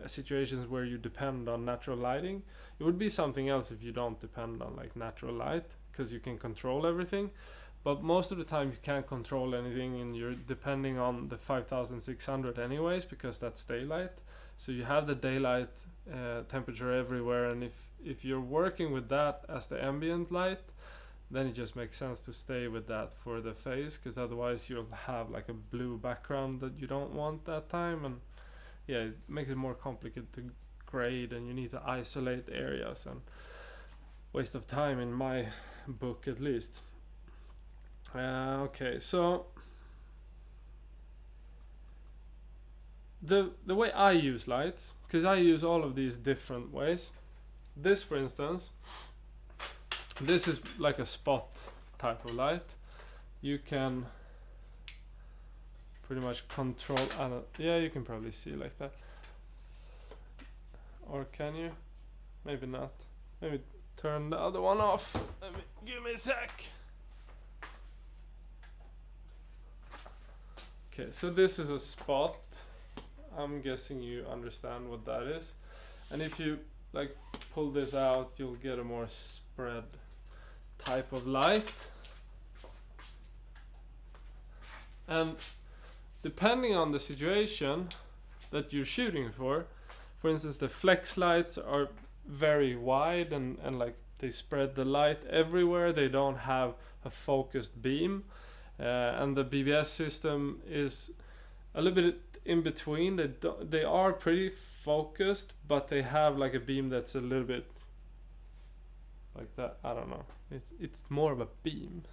Speaker 1: situations where you depend on natural lighting. It would be something else if you don't depend on like natural light, because you can control everything. But most of the time you can't control anything, and you're depending on the 5600 anyways, because that's daylight. So you have the daylight temperature everywhere, and if you're working with that as the ambient light, then it just makes sense to stay with that for the face, because otherwise you'll have like a blue background that you don't want that time, and yeah, it makes it more complicated to grade, and you need to isolate areas, and waste of time in my book at least. Okay, so the way I use lights, because I use all of these different ways. This, for instance, this is like a spot type of light. You can pretty much control, yeah, you can probably see like that. Or can you? Maybe not. Maybe turn the other one off. Give me a sec. Okay, so this is a spot. I'm guessing you understand what that is. And if you like pull this out, you'll get a more spread type of light. And depending on the situation that you're shooting for instance, the flex lights are very wide and like they spread the light everywhere. They don't have a focused beam. And the BBS system is a little bit in between. They are pretty focused, but they have like a beam that's a little bit like that. I don't know. It's more of a beam.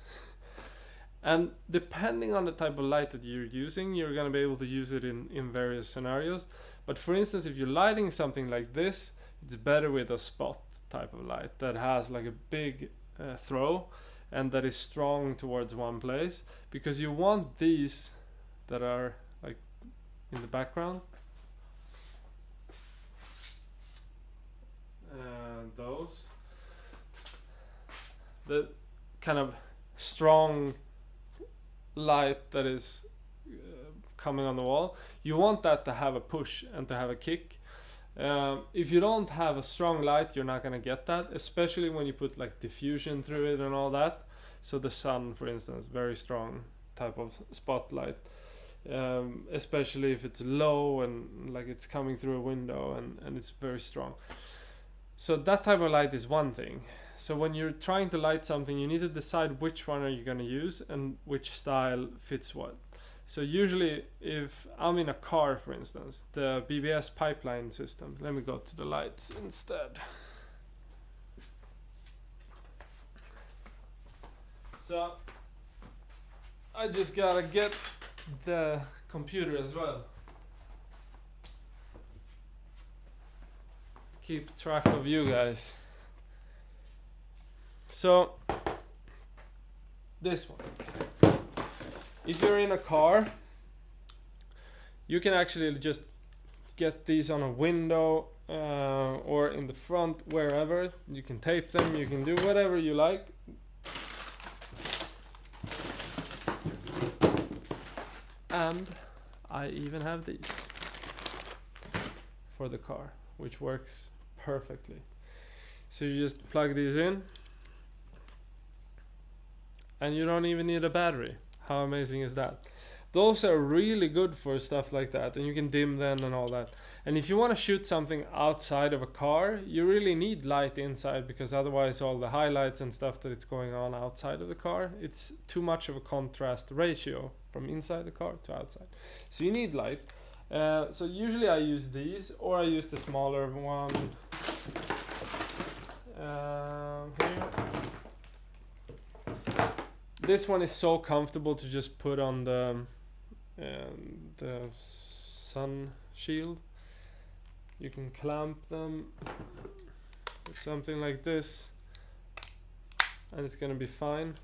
Speaker 1: And depending on the type of light that you're using, you're going to be able to use it in various scenarios. But for instance, if you're lighting something like this, it's better with a spot type of light that has like a big throw and that is strong towards one place, because you want these that are like in the background, those, the kind of strong light that is coming on the wall. You want that to have a push and to have a kick. If you don't have a strong light, you're not going to get that, especially when you put like diffusion through it and all that. So the sun, for instance, very strong type of spotlight, especially if it's low and like it's coming through a window and it's very strong. So that type of light is one thing. So when you're trying to light something, you need to decide which one are you going to use and which style fits what. So usually if I'm in a car, for instance, the BBS pipeline system, let me go to the lights instead. So I just gotta get the computer as well. Keep track of you guys. So this one. If you're in a car, you can actually just get these on a window or in the front, wherever. You can tape them, you can do whatever you like. And I even have these for the car, which works perfectly. So you just plug these in, and you don't even need a battery. How amazing is that? Those are really good for stuff like that, and you can dim them and all that. And if you want to shoot something outside of a car, you really need light inside, because otherwise all the highlights and stuff that it's going on outside of the car, it's too much of a contrast ratio from inside the car to outside. So you need light. So usually I use these, or I use the smaller one here. This one is so comfortable to just put on the sun shield. You can clamp them with something like this, and it's gonna be fine.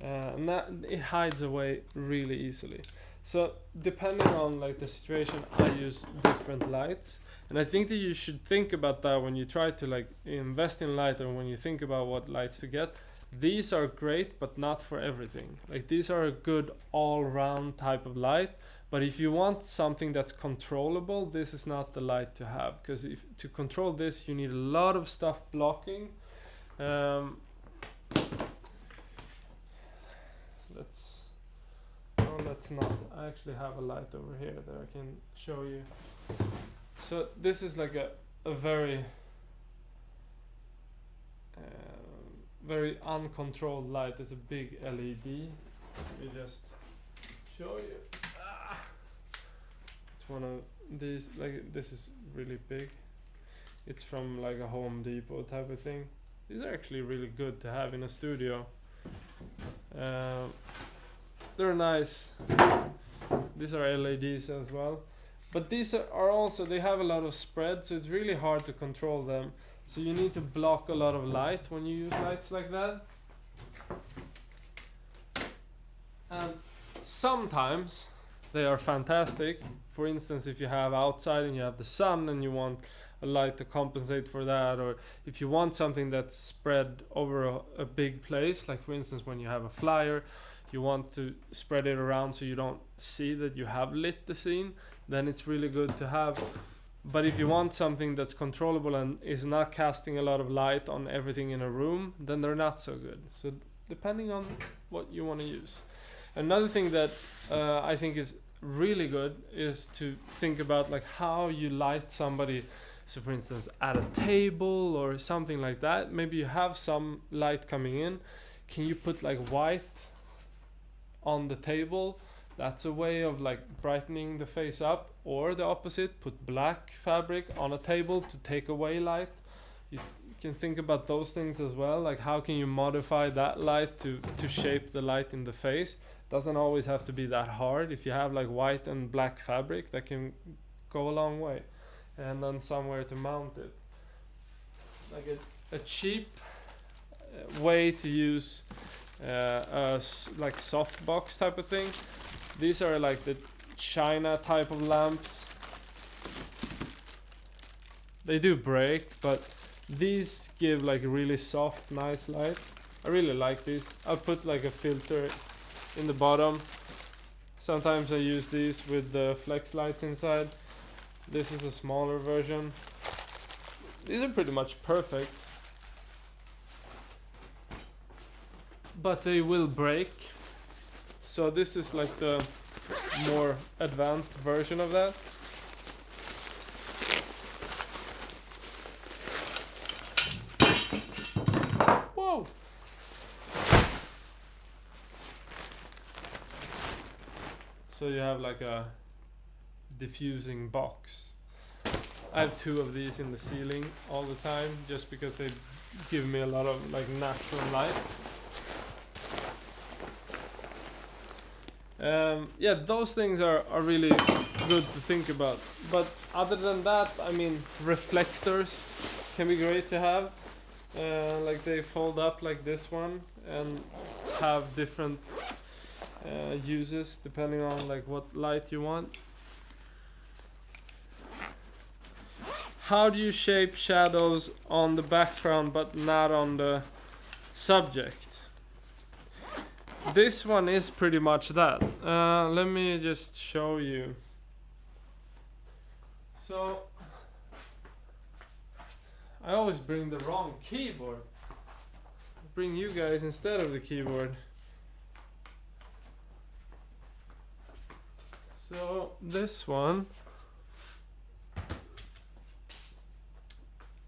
Speaker 1: And that it hides away really easily. So depending on like the situation, I use different lights, and I think that you should think about that when you try to like invest in light, or when you think about what lights to get. These are great, but not for everything. Like these are a good all-round type of light, But if you want something that's controllable, this is not the light to have, because if to control this you need a lot of stuff blocking. Let's not. I actually have a light over here that I can show you. So this is like a very very uncontrolled light. It's a big LED. Let me just show you. It's one of these, like, this is really big. It's from like a Home Depot type of thing. These are actually really good to have in a studio. They're nice. These are LEDs as well. But these are also, they have a lot of spread, so it's really hard to control them. So you need to block a lot of light when you use lights like that. And sometimes they are fantastic. For instance, if you have outside and you have the sun and you want a light to compensate for that, or if you want something that's spread over a big place, like for instance when you have a flyer, you want to spread it around so you don't see that you have lit the scene, then it's really good to have. But if you want something that's controllable and is not casting a lot of light on everything in a room, then they're not so good. So depending on what you want to use. Another thing that I think is really good is to think about like how you light somebody. So for instance, at a table or something like that, maybe you have some light coming in. Can you put like white on the table? That's a way of like brightening the face up. Or the opposite, put black fabric on a table to take away light. You can think about those things as well, like how can you modify that light to shape the light in the face. Doesn't always have to be that hard. If you have like white and black fabric, that can go a long way. And then somewhere to mount it. Like a cheap way to use like softbox type of thing. These are like the China type of lamps. They do break, but these give like really soft, nice light. I really like these. I'll put like a filter in the bottom. Sometimes I use these with the flex lights inside. This is a smaller version. These are pretty much perfect. But they will break. So this is like the more advanced version of that. Whoa! So you have like a diffusing box. I have 2 of these in the ceiling all the time just because they give me a lot of like natural light. Yeah, those things are really good to think about. But other than that, I mean, reflectors can be great to have. Like they fold up like this one and have different uses depending on like what light you want. How do you shape shadows on the background but not on the subject? This one is pretty much that. Let me just show you. So I always bring the wrong keyboard. Bring you guys instead of the keyboard. So this one.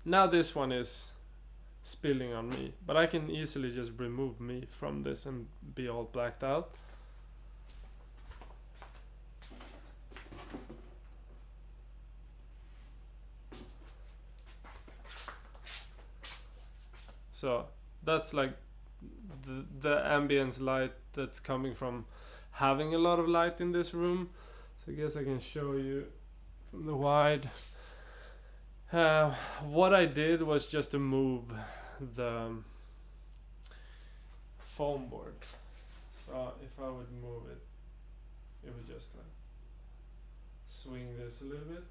Speaker 1: Now this one is spilling on me, but I can easily just remove me from this and be all blacked out. So that's like the ambience light that's coming from having a lot of light in this room. So I guess I can show you from the wide. What I did was just to move the foam board. So if I would move it, it would just like swing this a little bit.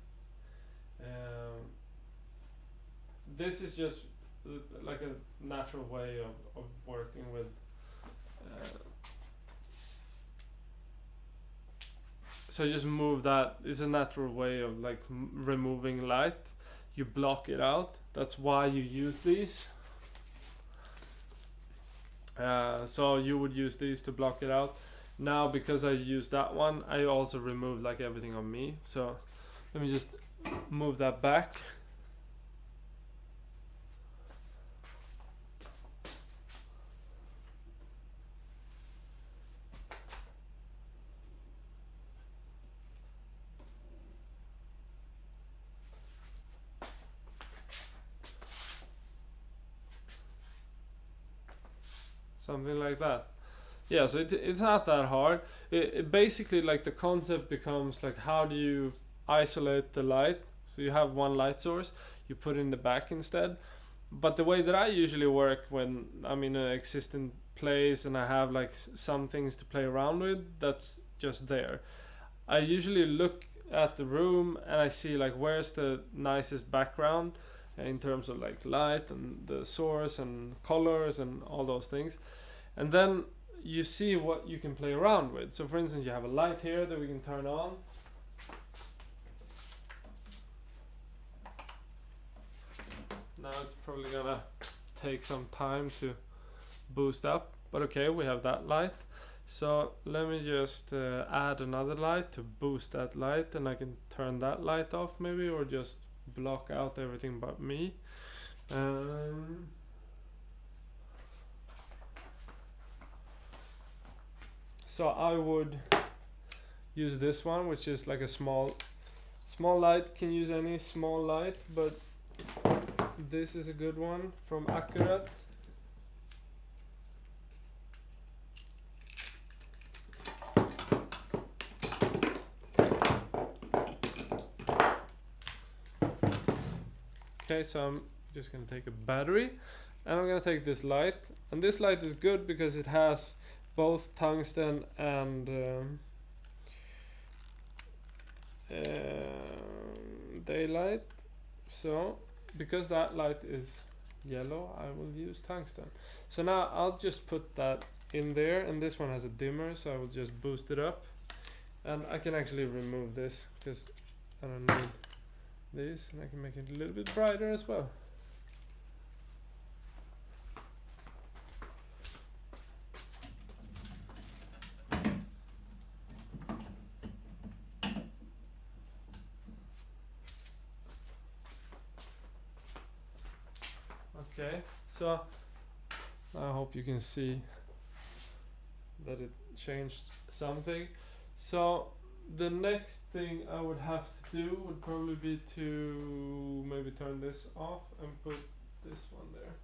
Speaker 1: This is just like a natural way of working with. So just move that. It's a natural way of like removing light. You block it out. That's why you use these. So you would use these to block it out. Now because I used that one, I also removed like everything on me. So let me just move that back. Something like that. Yeah, so it's not that hard. It basically, like, the concept becomes like, how do you isolate the light? So you have one light source, you put in the back instead. But the way that I usually work when I'm in an existing place and I have like some things to play around with, that's just there. I usually look at the room and I see like where's the nicest background in terms of like light and the source and colors and all those things. And then you see what you can play around with. So for instance, you have a light here that we can turn on. Now it's probably gonna take some time to boost up, but okay, we have that light. So let me just add another light to boost that light, and I can turn that light off maybe, or just block out everything but me. So I would use this one, which is like a small light. Can use any small light, but this is a good one from Accurate. Okay, so I'm just gonna take a battery and I'm gonna take this light, and this light is good because it has both tungsten and daylight. So because that light is yellow, I will use tungsten. So now I'll just put that in there, and this one has a dimmer, so I will just boost it up, and I can actually remove this because I don't need this, and I can make it a little bit brighter as well. Okay, so I hope you can see that it changed something. So the next thing I would have to do would probably be to maybe turn this off and put this one there.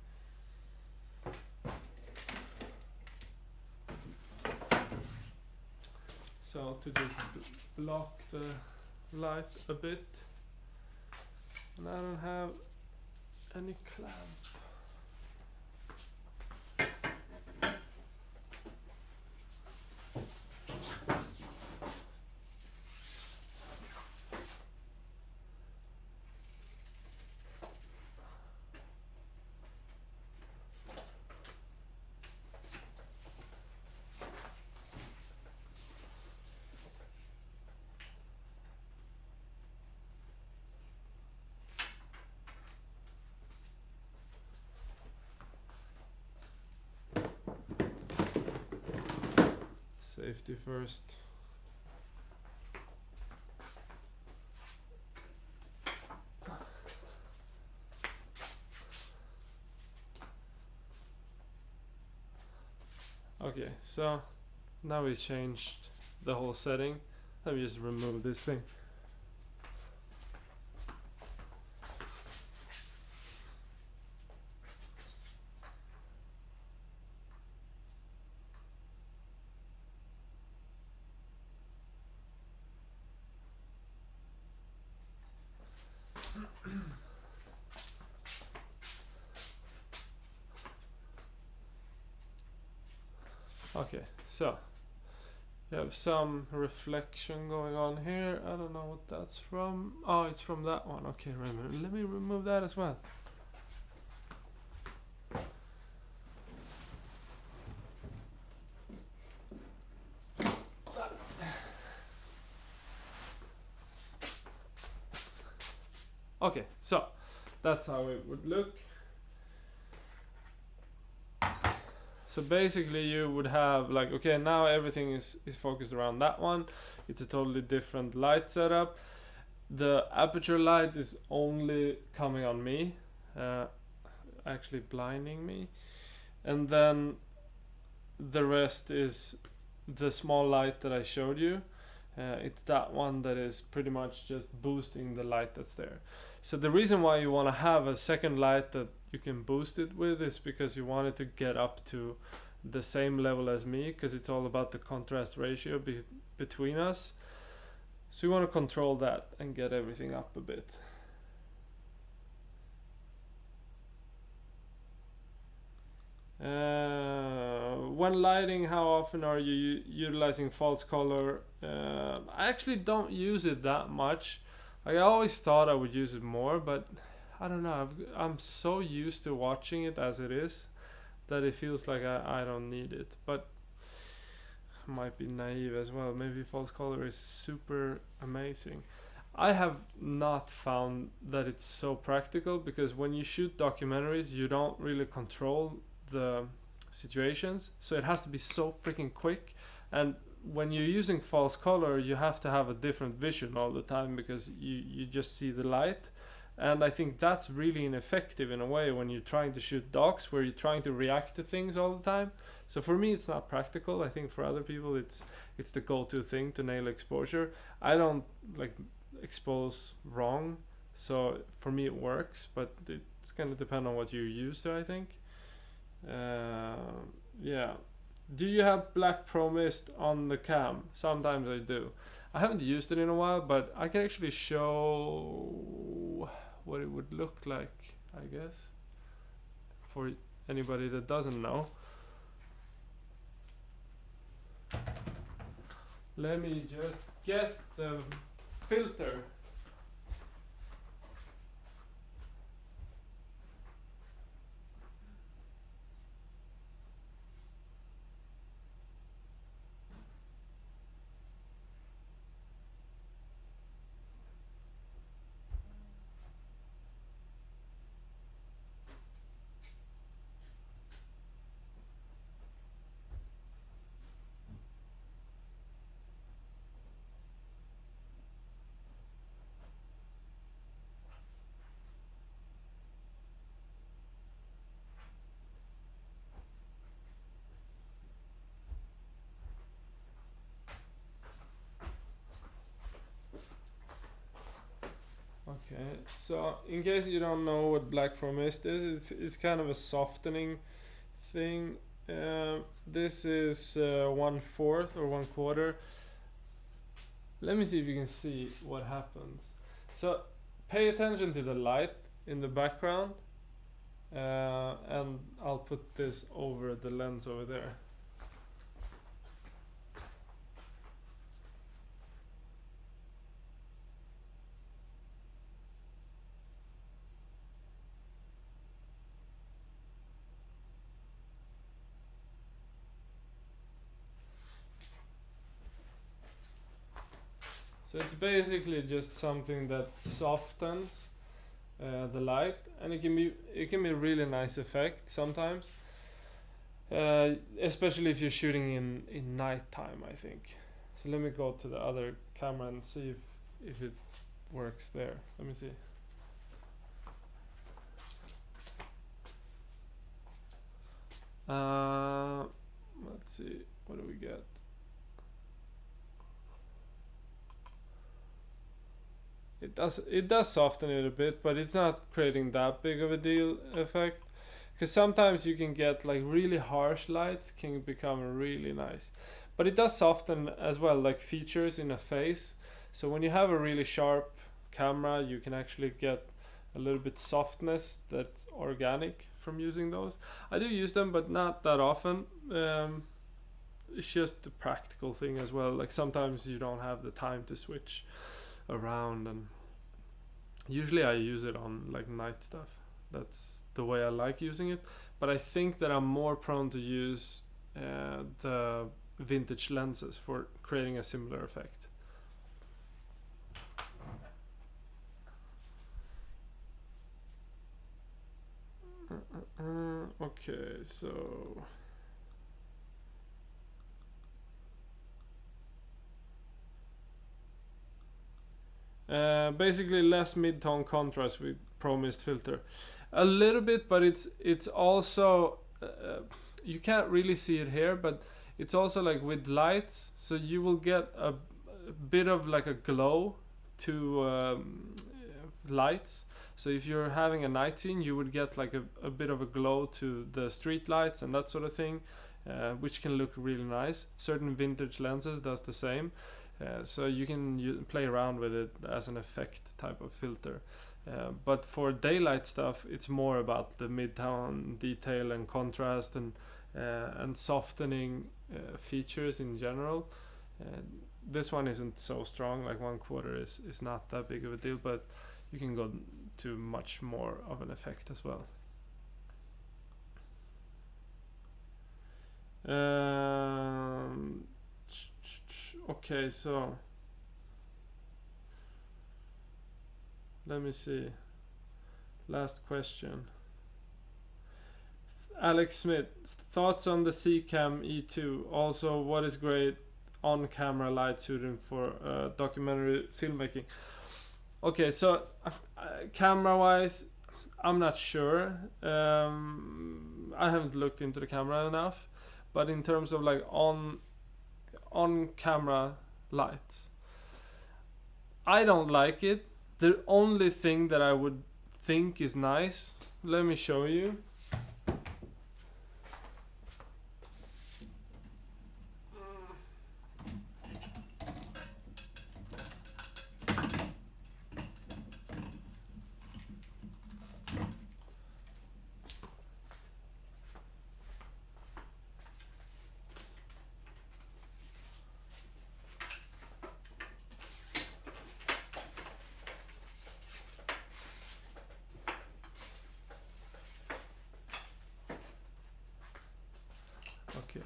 Speaker 1: So to just block the light a bit. And I don't have any clamp. Safety first. Okay, so now we changed the whole setting. Let me just remove this thing. Okay, so you have some reflection going on here. I don't know what that's from. Oh, it's from that one. Okay, let me remove that as well. Okay, so that's how it would look. So basically you would have like, okay, now everything is focused around that one. It's a totally different light setup. The aperture light is only coming on me, actually blinding me. And then the rest is the small light that I showed you. It's that one that is pretty much just boosting the light that's there. So the reason why you want to have a second light that you can boost it with is because you want it to get up to the same level as me, because it's all about the contrast ratio between us. So you want to control that and get everything up a bit. When lighting, how often are you utilizing false color? I actually don't use it that much. Like, I always thought I would use it more, but I don't know. I'm so used to watching it as it is that it feels like I don't need it. But might be naive as well. Maybe false color is super amazing. I have not found that it's so practical, because when you shoot documentaries, you don't really control the situations, so it has to be so freaking quick. And when you're using false color, you have to have a different vision all the time, because you just see the light. And I think that's really ineffective in a way when you're trying to shoot docs where you're trying to react to things all the time. So for me, it's not practical. I think for other people, it's the go-to thing to nail exposure. I don't like expose wrong, so for me it works, but it's gonna depend on what you're used to, I think. Yeah. Do you have black pro mist on the cam? Sometimes I do. I haven't used it in a while, but I can actually show what it would look like, I guess, for anybody that doesn't know. Let me just get the filter. Okay, so in case you don't know what black pro mist is, it's kind of a softening thing. This is 1/4 or 1/4. Let me see if you can see what happens. So pay attention to the light in the background, and I'll put this over the lens over there. So it's basically just something that softens the light, and it can be a really nice effect sometimes, especially if you're shooting in nighttime, I think. So let me go to the other camera and see if it works there. Let me see. Let's see, what do we get? It does soften it a bit, but it's not creating that big of a deal effect, because sometimes you can get like really harsh lights can become really nice, but it does soften as well, like features in a face. So when you have a really sharp camera, you can actually get a little bit softness that's organic from using those. I do use them, but not that often. It's just a practical thing as well. Like sometimes you don't have the time to switch around, and usually I use it on like night stuff. That's the way I like using it, but I think that I'm more prone to use the vintage lenses for creating a similar effect. Okay, so basically less mid-tone contrast with Pro-Mist filter. A little bit, but it's also you can't really see it here, but it's also like with lights, so you will get a bit of like a glow to lights. So if you're having a night scene, you would get like a bit of a glow to the street lights and that sort of thing, which can look really nice. Certain vintage lenses does the same. So you can play around with it as an effect type of filter. But for daylight stuff, it's more about the mid-tone detail and contrast and softening features in general. This one isn't so strong, like 1/4 is not that big of a deal, but you can go to much more of an effect as well. Okay, so let me see. Last question. Alex Smith, thoughts on the Cam E2? Also, what is great on-camera light suited for documentary filmmaking? Okay, so camera-wise, I'm not sure. I haven't looked into the camera enough, but in terms of like on-camera lights, I don't like it. The only thing that I would think is nice, let me show you. Okay,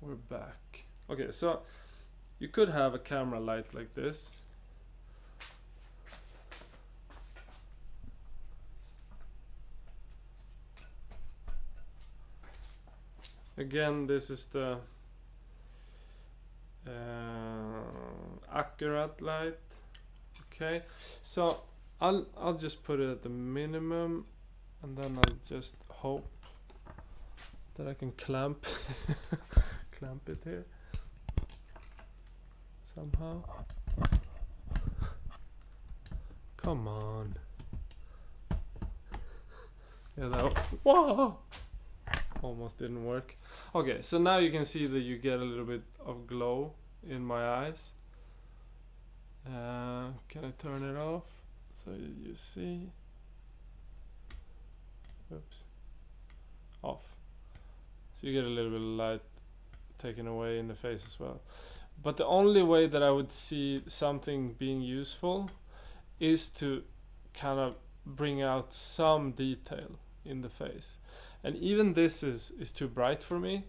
Speaker 1: we're back. Okay, so you could have a camera light like this. Again, this is the accurate light. Okay, so I'll just put it at the minimum, and then I'll just hope that I can clamp clamp it here somehow. Come on. Yeah, that whoa, almost didn't work. Okay, so now you can see that you get a little bit of glow in my eyes. Can I turn it off so you see? Oops. Off. So you get a little bit of light taken away in the face as well. But the only way that I would see something being useful is to kind of bring out some detail in the face. And even this is too bright for me.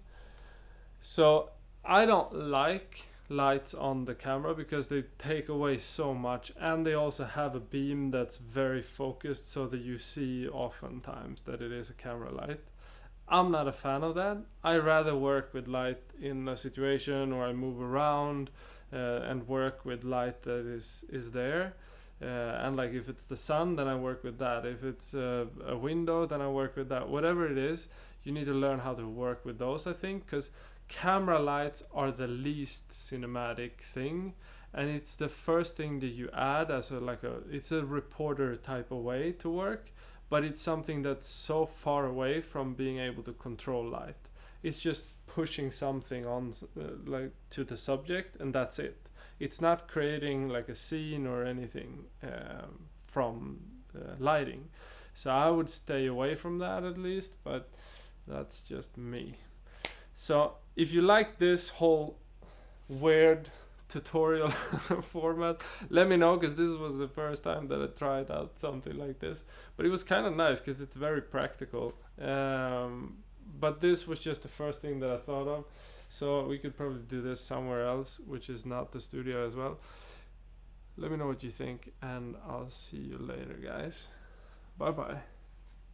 Speaker 1: So I don't like lights on the camera because they take away so much, and they also have a beam that's very focused so that you see oftentimes that it is a camera light. I'm not a fan of that. I rather work with light in a situation or I move around and work with light that is there. And like if it's the sun, then I work with that. If it's a window, then I work with that. Whatever it is, you need to learn how to work with those, I think, because camera lights are the least cinematic thing, and it's the first thing that you add as it's a reporter type of way to work, but it's something that's so far away from being able to control light. It's just pushing something on like to the subject, and that's it. It's not creating like a scene or anything from lighting. So I would stay away from that at least, but that's just me. So if you like this whole weird tutorial format, let me know, because this was the first time that I tried out something like this. But it was kind of nice because it's very practical. But this was just the first thing that I thought of. So we could probably do this somewhere else, which is not the studio as well. Let me know what you think, and I'll see you later, guys. Bye bye.